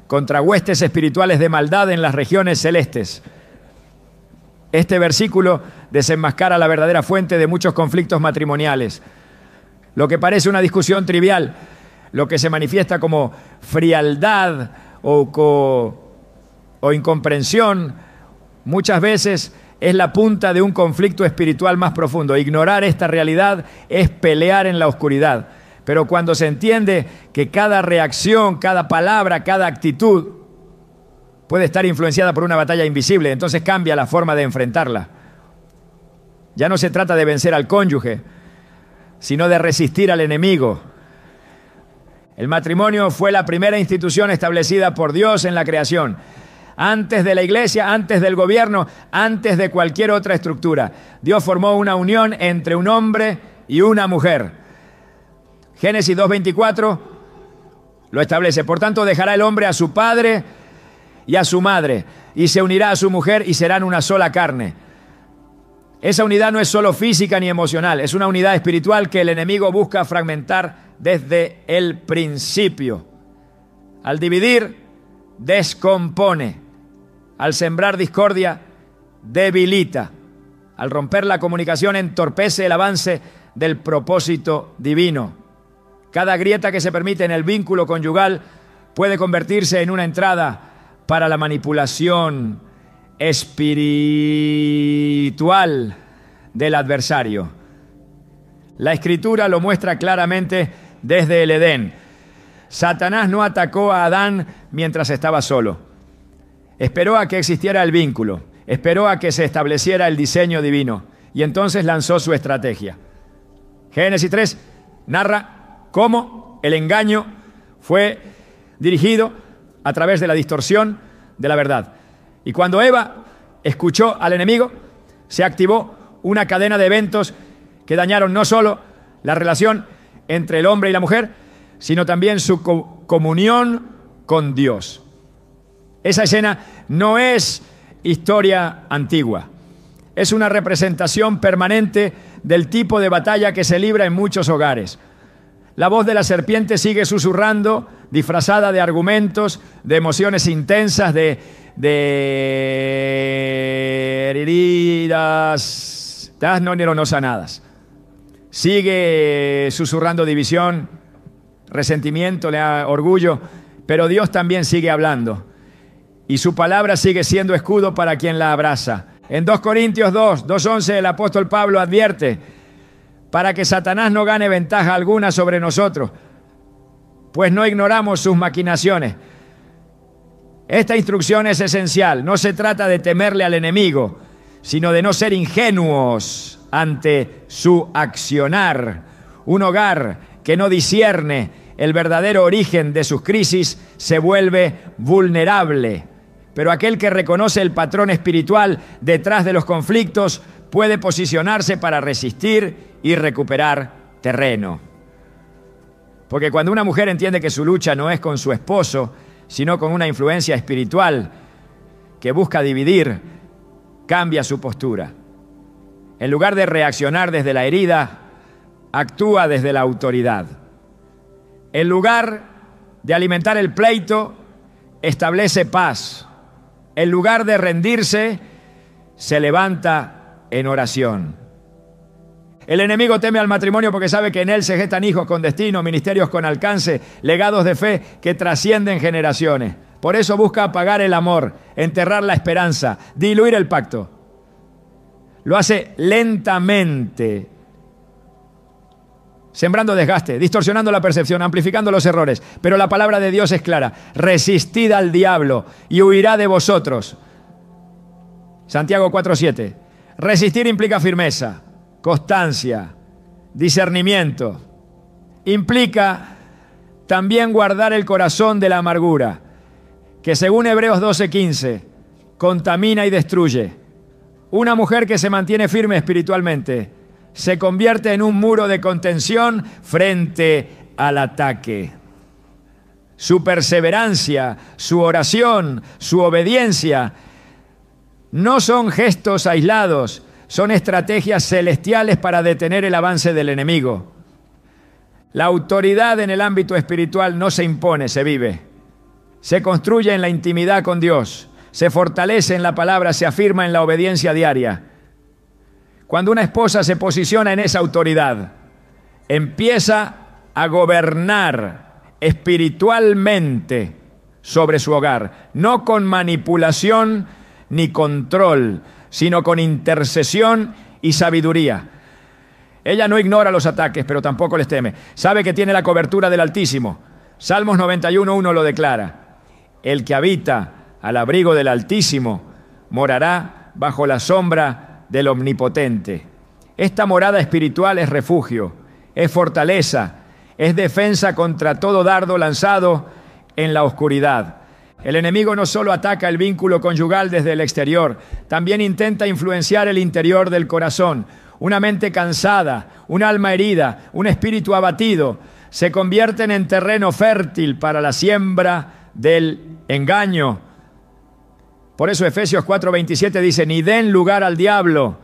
contra huestes espirituales de maldad en las regiones celestes. Este versículo desenmascara la verdadera fuente de muchos conflictos matrimoniales. Lo que parece una discusión trivial, lo que se manifiesta como frialdad o incomprensión, muchas veces es la punta de un conflicto espiritual más profundo. Ignorar esta realidad es pelear en la oscuridad. Pero cuando se entiende que cada reacción, cada palabra, cada actitud puede estar influenciada por una batalla invisible, entonces cambia la forma de enfrentarla. Ya no se trata de vencer al cónyuge, sino de resistir al enemigo. El matrimonio fue la primera institución establecida por Dios en la creación. Antes de la iglesia, antes del gobierno, antes de cualquier otra estructura. Dios formó una unión entre un hombre y una mujer. Génesis 2:24 lo establece. Por tanto, dejará el hombre a su padre y a su madre, y se unirá a su mujer y serán una sola carne. Esa unidad no es solo física ni emocional, es una unidad espiritual que el enemigo busca fragmentar desde el principio. Al dividir, descompone. Al sembrar discordia, debilita. Al romper la comunicación, entorpece el avance del propósito divino. Cada grieta que se permite en el vínculo conyugal puede convertirse en una entrada para la manipulación espiritual del adversario. La Escritura lo muestra claramente desde el Edén. Satanás no atacó a Adán mientras estaba solo. Esperó a que existiera el vínculo, esperó a que se estableciera el diseño divino y entonces lanzó su estrategia. Génesis 3 narra cómo el engaño fue dirigido a través de la distorsión de la verdad. Y cuando Eva escuchó al enemigo, se activó una cadena de eventos que dañaron no solo la relación entre el hombre y la mujer, sino también su comunión con Dios. Esa escena no es historia antigua, es una representación permanente del tipo de batalla que se libra en muchos hogares. La voz de la serpiente sigue susurrando, disfrazada de argumentos, de emociones intensas, de heridas no sanadas. Sigue susurrando división, resentimiento, orgullo, pero Dios también sigue hablando. Y su palabra sigue siendo escudo para quien la abraza. En 2 Corintios 2:11 el apóstol Pablo advierte: para que Satanás no gane ventaja alguna sobre nosotros, pues no ignoramos sus maquinaciones. Esta instrucción es esencial. No se trata de temerle al enemigo, sino de no ser ingenuos ante su accionar. Un hogar que no discierne el verdadero origen de sus crisis se vuelve vulnerable. Pero aquel que reconoce el patrón espiritual detrás de los conflictos puede posicionarse para resistir y recuperar terreno. Porque cuando una mujer entiende que su lucha no es con su esposo, sino con una influencia espiritual que busca dividir, cambia su postura. En lugar de reaccionar desde la herida, actúa desde la autoridad. En lugar de alimentar el pleito, establece paz. En lugar de rendirse, se levanta en oración. El enemigo teme al matrimonio porque sabe que en él se gestan hijos con destino, ministerios con alcance, legados de fe que trascienden generaciones. Por eso busca apagar el amor, enterrar la esperanza, diluir el pacto. Lo hace lentamente, sembrando desgaste, distorsionando la percepción, amplificando los errores. Pero la palabra de Dios es clara: resistid al diablo y huirá de vosotros. Santiago 4:7. Resistir implica firmeza, constancia, discernimiento. Implica también guardar el corazón de la amargura, que según Hebreos 12:15 contamina y destruye. Una mujer que se mantiene firme espiritualmente se convierte en un muro de contención frente al ataque. Su perseverancia, su oración, su obediencia no son gestos aislados, son estrategias celestiales para detener el avance del enemigo. La autoridad en el ámbito espiritual no se impone, se vive. Se construye en la intimidad con Dios, se fortalece en la palabra, se afirma en la obediencia diaria. Cuando una esposa se posiciona en esa autoridad, empieza a gobernar espiritualmente sobre su hogar, no con manipulación ni control, sino con intercesión y sabiduría. Ella no ignora los ataques, pero tampoco les teme. Sabe que tiene la cobertura del Altísimo. Salmos 91:1 lo declara. El que habita al abrigo del Altísimo morará bajo la sombra del Omnipotente. Esta morada espiritual es refugio, es fortaleza, es defensa contra todo dardo lanzado en la oscuridad. El enemigo no solo ataca el vínculo conyugal desde el exterior, también intenta influenciar el interior del corazón. Una mente cansada, un alma herida, un espíritu abatido, se convierten en terreno fértil para la siembra del engaño. Por eso Efesios 4:27 dice, ni den lugar al diablo.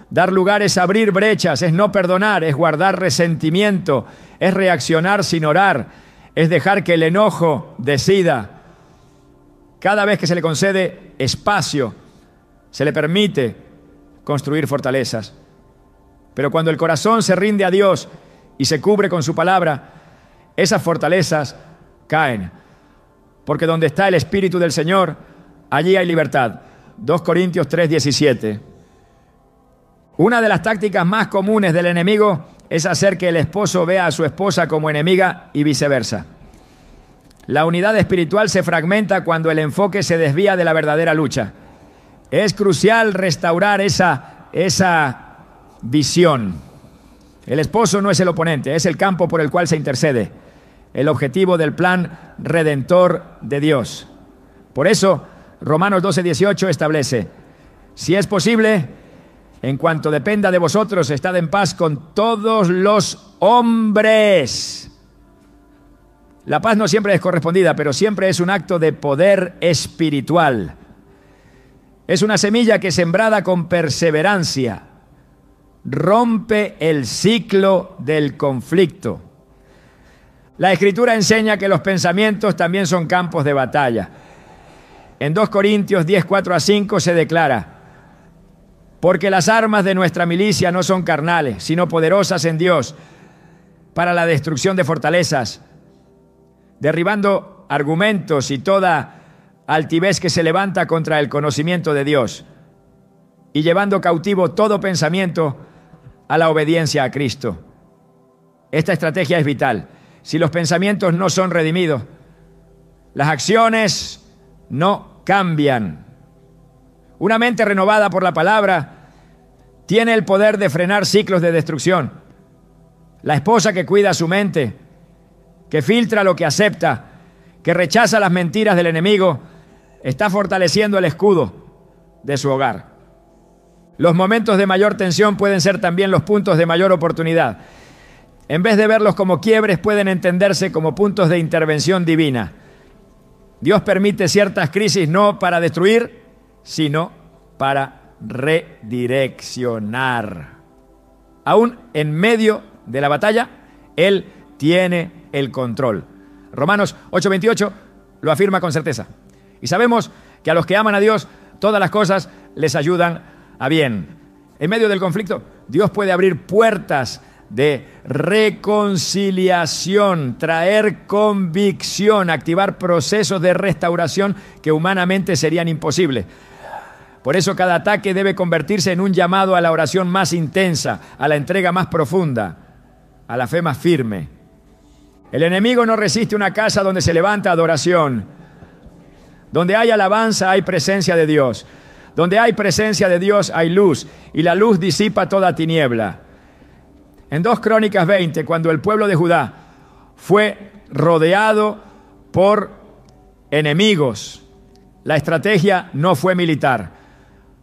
Dar lugar es abrir brechas, es no perdonar, es guardar resentimiento, es reaccionar sin orar, es dejar que el enojo decida. Cada vez que se le concede espacio, se le permite construir fortalezas. Pero cuando el corazón se rinde a Dios y se cubre con su palabra, esas fortalezas caen. Porque donde está el Espíritu del Señor, allí hay libertad. 2 Corintios 3:17. Una de las tácticas más comunes del enemigo es hacer que el esposo vea a su esposa como enemiga y viceversa. La unidad espiritual se fragmenta cuando el enfoque se desvía de la verdadera lucha. Es crucial restaurar esa visión. El esposo no es el oponente, es el campo por el cual se intercede, el objetivo del plan redentor de Dios. Por eso, Romanos 12:18 establece, si es posible, en cuanto dependa de vosotros, estad en paz con todos los hombres. La paz no siempre es correspondida, pero siempre es un acto de poder espiritual. Es una semilla que, sembrada con perseverancia, rompe el ciclo del conflicto. La Escritura enseña que los pensamientos también son campos de batalla. En 2 Corintios 10:4-5 se declara, porque las armas de nuestra milicia no son carnales, sino poderosas en Dios para la destrucción de fortalezas, derribando argumentos y toda altivez que se levanta contra el conocimiento de Dios y llevando cautivo todo pensamiento a la obediencia a Cristo. Esta estrategia es vital. Si los pensamientos no son redimidos, las acciones no cambian. Una mente renovada por la palabra tiene el poder de frenar ciclos de destrucción. La esposa que cuida su mente, que filtra lo que acepta, que rechaza las mentiras del enemigo, está fortaleciendo el escudo de su hogar. Los momentos de mayor tensión pueden ser también los puntos de mayor oportunidad. En vez de verlos como quiebres, pueden entenderse como puntos de intervención divina. Dios permite ciertas crisis no para destruir, sino para redireccionar. Aún en medio de la batalla, Él tiene el control. Romanos 8:28 lo afirma con certeza. Y sabemos que a los que aman a Dios, todas las cosas les ayudan a bien. En medio del conflicto, Dios puede abrir puertas de reconciliación, traer convicción, activar procesos de restauración que humanamente serían imposibles. Por eso cada ataque debe convertirse en un llamado a la oración más intensa, a la entrega más profunda, a la fe más firme. El enemigo no resiste una casa donde se levanta adoración. Donde hay alabanza hay presencia de Dios. Donde hay presencia de Dios hay luz, y la luz disipa toda tiniebla. En 2 Crónicas 20, cuando el pueblo de Judá fue rodeado por enemigos, La estrategia no fue militar,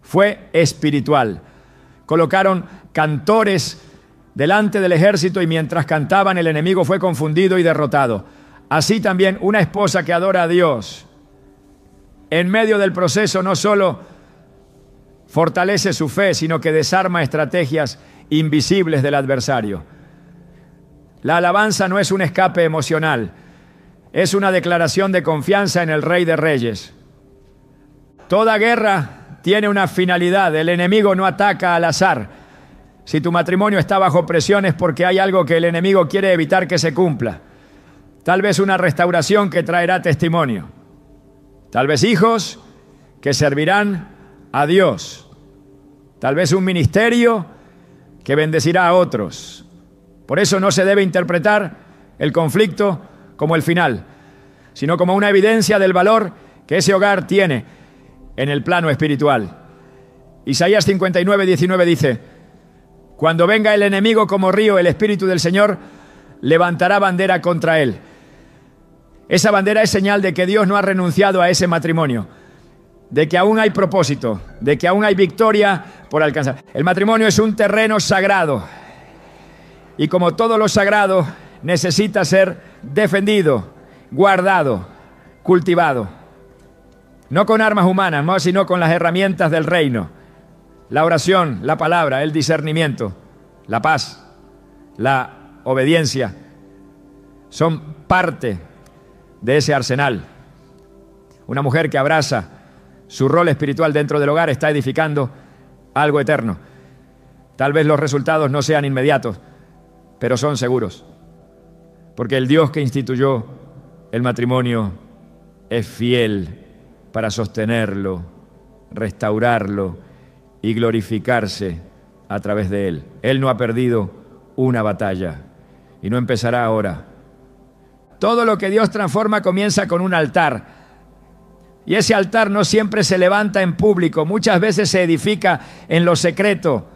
fue espiritual. Colocaron cantores delante del ejército y mientras cantaban el enemigo fue confundido y derrotado. Así también una esposa que adora a Dios, en medio del proceso no solo fortalece su fe, sino que desarma estrategias invisibles del adversario. La alabanza no es un escape emocional, es una declaración de confianza en el Rey de Reyes. Toda guerra tiene una finalidad, el enemigo no ataca al azar. Si tu matrimonio está bajo presión es porque hay algo que el enemigo quiere evitar que se cumpla. Tal vez una restauración que traerá testimonio. Tal vez hijos que servirán a Dios. Tal vez un ministerio que bendecirá a otros. Por eso no se debe interpretar el conflicto como el final, sino como una evidencia del valor que ese hogar tiene en el plano espiritual. Isaías 59:19 dice: cuando venga el enemigo como río, el Espíritu del Señor levantará bandera contra él. Esa bandera es señal de que Dios no ha renunciado a ese matrimonio, de que aún hay propósito, de que aún hay victoria por alcanzar. El matrimonio es un terreno sagrado y como todo lo sagrado necesita ser defendido, guardado, cultivado. No con armas humanas, no, sino con las herramientas del reino. La oración, la palabra, el discernimiento, la paz, la obediencia son parte de ese arsenal. Una mujer que abraza su rol espiritual dentro del hogar está edificando algo eterno. Tal vez los resultados no sean inmediatos, pero son seguros. Porque el Dios que instituyó el matrimonio es fiel para sostenerlo, restaurarlo y glorificarse a través de él. Él no ha perdido una batalla y no empezará ahora. Todo lo que Dios transforma comienza con un altar. Y ese altar no siempre se levanta en público, muchas veces se edifica en lo secreto,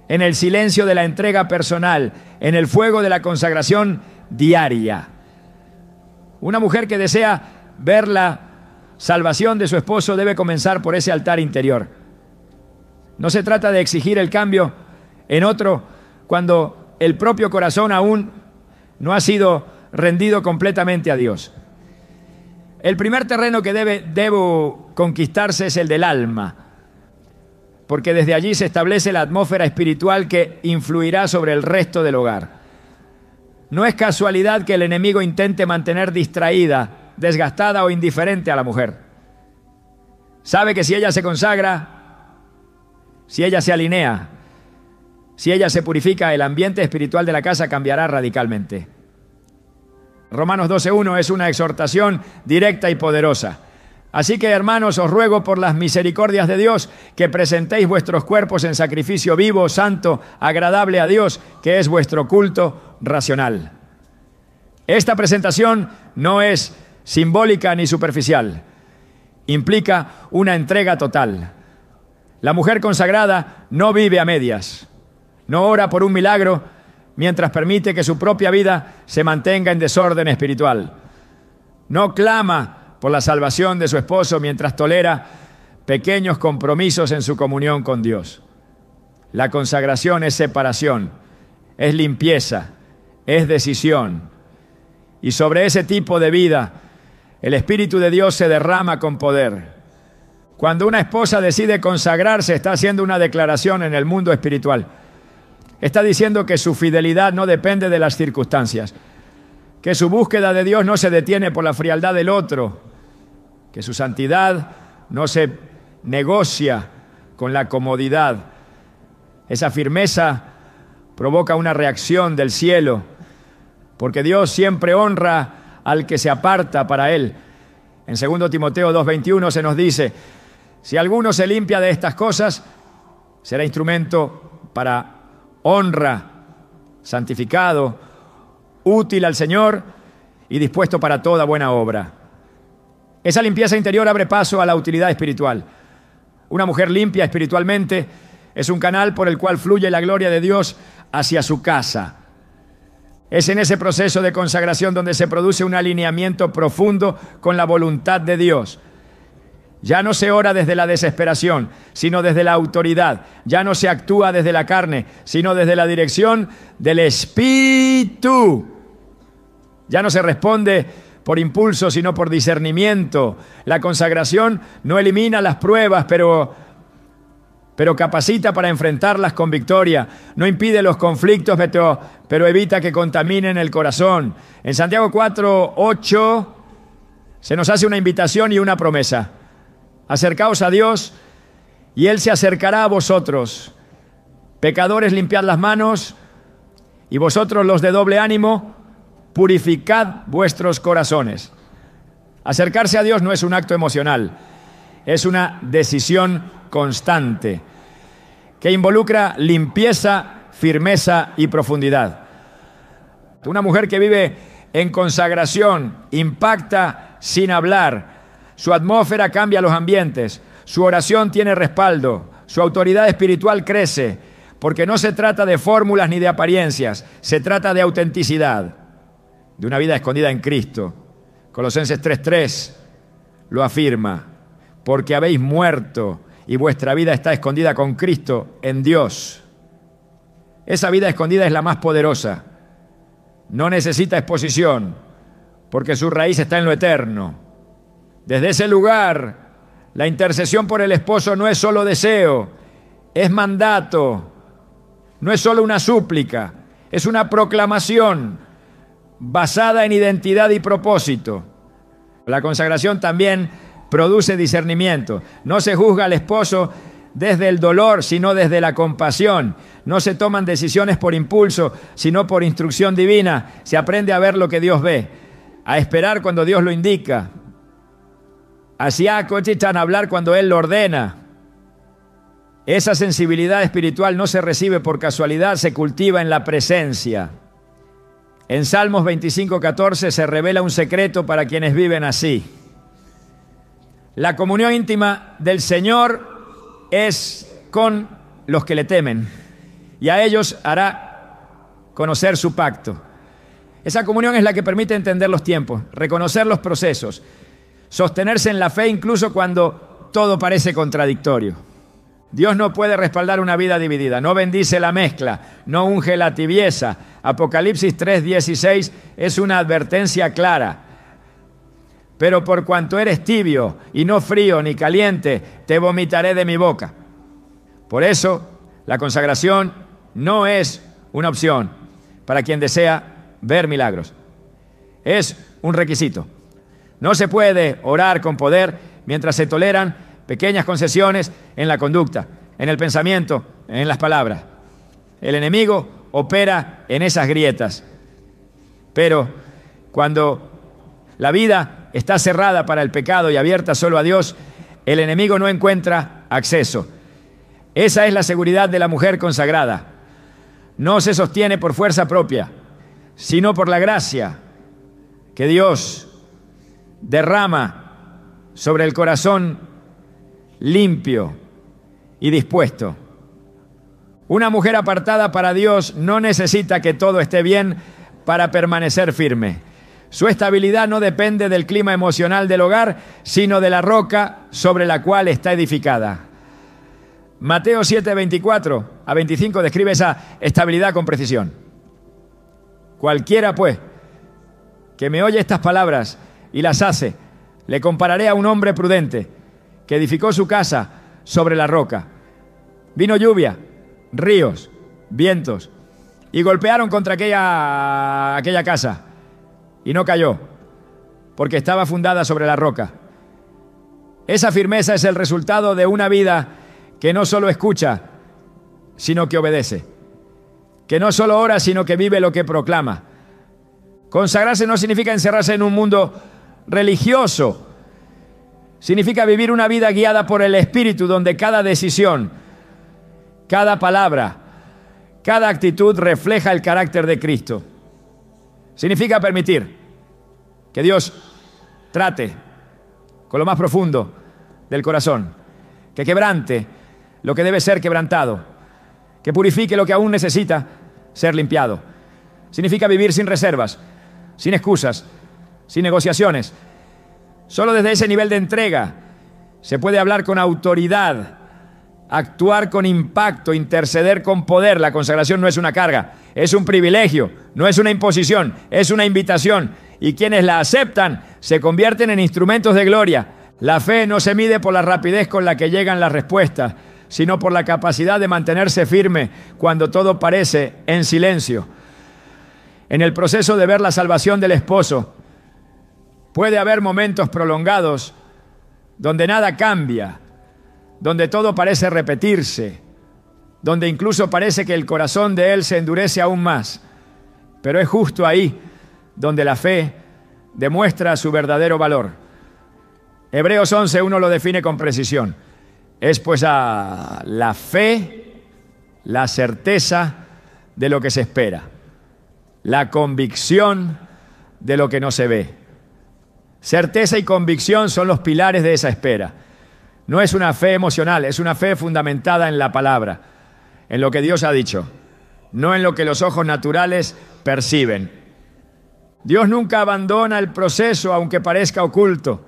en el silencio de la entrega personal, en el fuego de la consagración diaria. Una mujer que desea ver la salvación de su esposo debe comenzar por ese altar interior. No se trata de exigir el cambio en otro cuando el propio corazón aún no ha sido rendido completamente a Dios. El primer terreno que debo conquistarse es el del alma, porque desde allí se establece la atmósfera espiritual que influirá sobre el resto del hogar. No es casualidad que el enemigo intente mantener distraída, desgastada o indiferente a la mujer. Sabe que si ella se consagra, si ella se alinea, si ella se purifica, el ambiente espiritual de la casa cambiará radicalmente. Romanos 12:1 es una exhortación directa y poderosa. Así que, hermanos, os ruego por las misericordias de Dios que presentéis vuestros cuerpos en sacrificio vivo, santo, agradable a Dios, que es vuestro culto racional. Esta presentación no es simbólica ni superficial. Implica una entrega total. La mujer consagrada no vive a medias. No ora por un milagro mientras permite que su propia vida se mantenga en desorden espiritual. No clama por la salvación de su esposo mientras tolera pequeños compromisos en su comunión con Dios. La consagración es separación, es limpieza, es decisión. Y sobre ese tipo de vida, el Espíritu de Dios se derrama con poder. Cuando una esposa decide consagrarse, está haciendo una declaración en el mundo espiritual. Está diciendo que su fidelidad no depende de las circunstancias, que su búsqueda de Dios no se detiene por la frialdad del otro, que su santidad no se negocia con la comodidad. Esa firmeza provoca una reacción del cielo, porque Dios siempre honra al que se aparta para Él. En 2 Timoteo 2:21 se nos dice: si alguno se limpia de estas cosas, será instrumento para honra, santificado, útil al Señor y dispuesto para toda buena obra. Esa limpieza interior abre paso a la utilidad espiritual. Una mujer limpia espiritualmente es un canal por el cual fluye la gloria de Dios hacia su casa. Es en ese proceso de consagración donde se produce un alineamiento profundo con la voluntad de Dios. Ya no se ora desde la desesperación, sino desde la autoridad. Ya no se actúa desde la carne, sino desde la dirección del Espíritu. Ya no se responde por impulso, sino por discernimiento. La consagración no elimina las pruebas, pero capacita para enfrentarlas con victoria. No impide los conflictos, pero evita que contaminen el corazón. En Santiago 4:8 se nos hace una invitación y una promesa. Acercaos a Dios y Él se acercará a vosotros. Pecadores, limpiad las manos, y vosotros los de doble ánimo, purificad vuestros corazones. Acercarse a Dios no es un acto emocional, es una decisión constante que involucra limpieza, firmeza y profundidad. Una mujer que vive en consagración impacta sin hablar. Su atmósfera cambia los ambientes, su oración tiene respaldo, su autoridad espiritual crece, porque no se trata de fórmulas ni de apariencias, se trata de autenticidad, de una vida escondida en Cristo. Colosenses 3:3 lo afirma: porque habéis muerto y vuestra vida está escondida con Cristo en Dios. Esa vida escondida es la más poderosa. No necesita exposición, porque su raíz está en lo eterno. Desde ese lugar, la intercesión por el esposo no es solo deseo, es mandato. No es solo una súplica, es una proclamación basada en identidad y propósito. La consagración también produce discernimiento. No se juzga al esposo desde el dolor, sino desde la compasión. No se toman decisiones por impulso, sino por instrucción divina. Se aprende a ver lo que Dios ve, a esperar cuando Dios lo indica, así a hablar cuando Él lo ordena. Esa sensibilidad espiritual no se recibe por casualidad, se cultiva en la presencia. En Salmos 25:14 se revela un secreto para quienes viven así. La comunión íntima del Señor es con los que le temen, y a ellos hará conocer su pacto. Esa comunión es la que permite entender los tiempos, reconocer los procesos, sostenerse en la fe incluso cuando todo parece contradictorio. Dios no puede respaldar una vida dividida, no bendice la mezcla, no unge la tibieza. Apocalipsis 3:16 es una advertencia clara. Pero por cuanto eres tibio y no frío ni caliente, te vomitaré de mi boca. Por eso, la consagración no es una opción para quien desea ver milagros. Es un requisito. No se puede orar con poder mientras se toleran pequeñas concesiones en la conducta, en el pensamiento, en las palabras. El enemigo opera en esas grietas. Pero cuando la vida está cerrada para el pecado y abierta solo a Dios, el enemigo no encuentra acceso. Esa es la seguridad de la mujer consagrada. No se sostiene por fuerza propia, sino por la gracia que Dios derrama sobre el corazón limpio y dispuesto. Una mujer apartada para Dios no necesita que todo esté bien para permanecer firme. Su estabilidad no depende del clima emocional del hogar, sino de la roca sobre la cual está edificada. Mateo 7:24-25 describe esa estabilidad con precisión. Cualquiera, pues, que me oye estas palabras y las hace, le compararé a un hombre prudente que edificó su casa sobre la roca. Vino lluvia, ríos, vientos, y golpearon contra aquella casa, y no cayó, porque estaba fundada sobre la roca. Esa firmeza es el resultado de una vida que no solo escucha, sino que obedece, que no solo ora, sino que vive lo que proclama. Consagrarse no significa encerrarse en un mundo religioso, significa vivir una vida guiada por el Espíritu, donde cada decisión, cada palabra, cada actitud refleja el carácter de Cristo. Significa permitir que Dios trate con lo más profundo del corazón, que quebrante lo que debe ser quebrantado, que purifique lo que aún necesita ser limpiado. Significa vivir sin reservas, sin excusas, sin negociaciones. Solo desde ese nivel de entrega Se puede hablar con autoridad, actuar con impacto, interceder con poder. La consagración no es una carga, es un privilegio, no es una imposición, es una invitación. Y quienes la aceptan se convierten en instrumentos de gloria. La fe no se mide por la rapidez con la que llegan las respuestas, sino por la capacidad de mantenerse firme cuando todo parece en silencio. En el proceso de ver la salvación del esposo, puede haber momentos prolongados donde nada cambia, donde todo parece repetirse, donde incluso parece que el corazón de él se endurece aún más. Pero es justo ahí donde la fe demuestra su verdadero valor. Hebreos 11:1 lo define con precisión. Es pues la fe, la certeza de lo que se espera, la convicción de lo que no se ve. Certeza y convicción son los pilares de esa espera. No es una fe emocional, es una fe fundamentada en la palabra, en lo que Dios ha dicho, no en lo que los ojos naturales perciben. Dios nunca abandona el proceso aunque parezca oculto.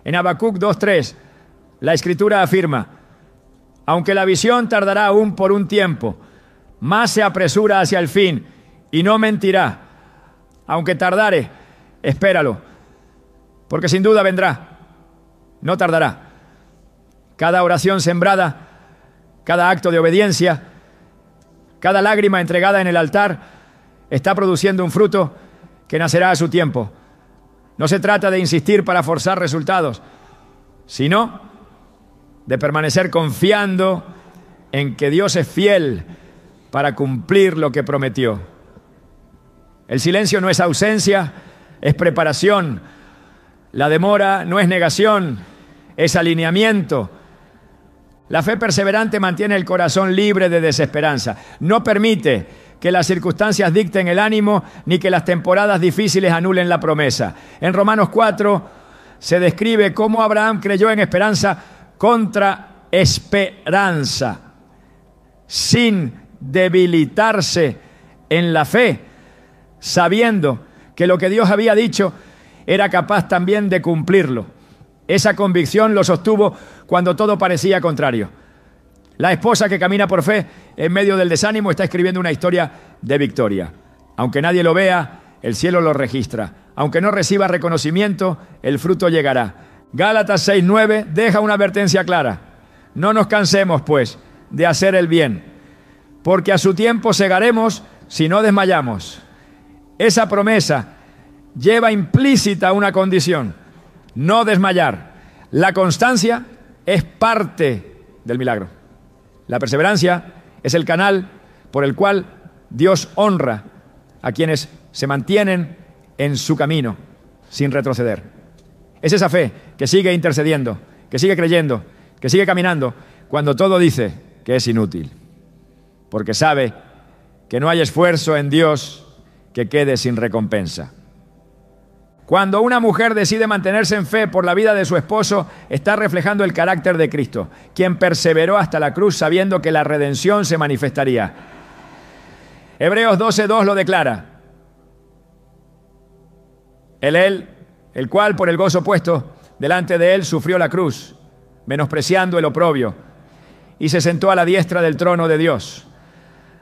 En Habacuc 2:3, la Escritura afirma: aunque la visión tardará aún por un tiempo, más se apresura hacia el fin y no mentirá. Aunque tardare, espéralo, porque sin duda vendrá, no tardará. Cada oración sembrada, cada acto de obediencia, cada lágrima entregada en el altar está produciendo un fruto que nacerá a su tiempo. No se trata de insistir para forzar resultados, sino de permanecer confiando en que Dios es fiel para cumplir lo que prometió. El silencio no es ausencia, es preparación. La demora no es negación, es alineamiento. La fe perseverante mantiene el corazón libre de desesperanza. No permite que las circunstancias dicten el ánimo ni que las temporadas difíciles anulen la promesa. En Romanos 4 se describe cómo Abraham creyó en esperanza contra esperanza, sin debilitarse en la fe, sabiendo que lo que Dios había dicho era capaz también de cumplirlo. Esa convicción lo sostuvo cuando todo parecía contrario. La esposa que camina por fe en medio del desánimo está escribiendo una historia de victoria. Aunque nadie lo vea, el cielo lo registra. Aunque no reciba reconocimiento, el fruto llegará. Gálatas 6:9 deja una advertencia clara. No nos cansemos, pues, de hacer el bien, porque a su tiempo segaremos si no desmayamos. Esa promesa lleva implícita una condición: no desmayar. La constancia es parte del milagro. La perseverancia es el canal por el cual Dios honra a quienes se mantienen en su camino sin retroceder. Es esa fe que sigue intercediendo, que sigue creyendo, que sigue caminando cuando todo dice que es inútil, porque sabe que no hay esfuerzo en Dios que quede sin recompensa. Cuando una mujer decide mantenerse en fe por la vida de su esposo, está reflejando el carácter de Cristo, quien perseveró hasta la cruz sabiendo que la redención se manifestaría. Hebreos 12:2 lo declara. Él, el cual por el gozo puesto delante de él sufrió la cruz, menospreciando el oprobio, y se sentó a la diestra del trono de Dios.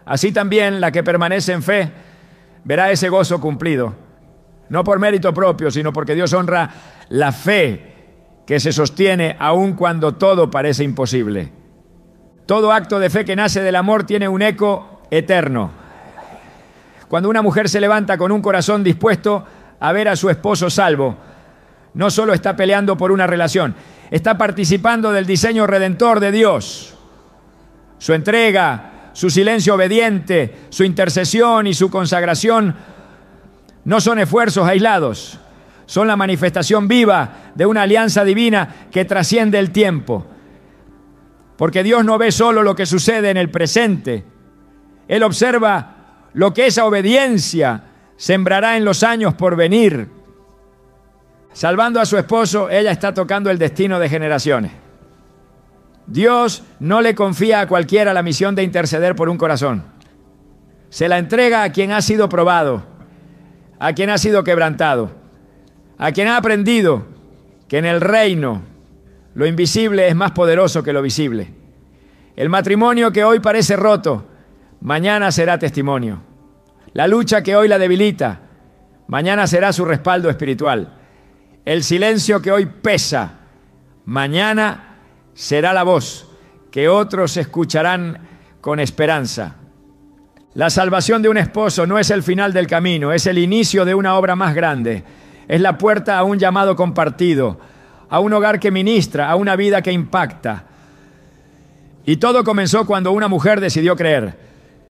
Así también la que permanece en fe verá ese gozo cumplido. No por mérito propio, sino porque Dios honra la fe que se sostiene aun cuando todo parece imposible. Todo acto de fe que nace del amor tiene un eco eterno. Cuando una mujer se levanta con un corazón dispuesto a ver a su esposo salvo, no solo está peleando por una relación, está participando del diseño redentor de Dios. Su entrega, su silencio obediente, su intercesión y su consagración no son esfuerzos aislados, son la manifestación viva de una alianza divina que trasciende el tiempo. Porque Dios no ve solo lo que sucede en el presente, Él observa lo que esa obediencia sembrará en los años por venir. Salvando a su esposo, ella está tocando el destino de generaciones. Dios no le confía a cualquiera la misión de interceder por un corazón. Se la entrega a quien ha sido probado, a quien ha sido quebrantado, a quien ha aprendido que en el reino Lo invisible es más poderoso que lo visible. El matrimonio que hoy parece roto, mañana será testimonio. La lucha que hoy la debilita, mañana será su respaldo espiritual. El silencio que hoy pesa, mañana será la voz que otros escucharán con esperanza. La salvación de un esposo no es el final del camino, es el inicio de una obra más grande. Es la puerta a un llamado compartido, a un hogar que ministra, a una vida que impacta. Y todo comenzó cuando una mujer decidió creer.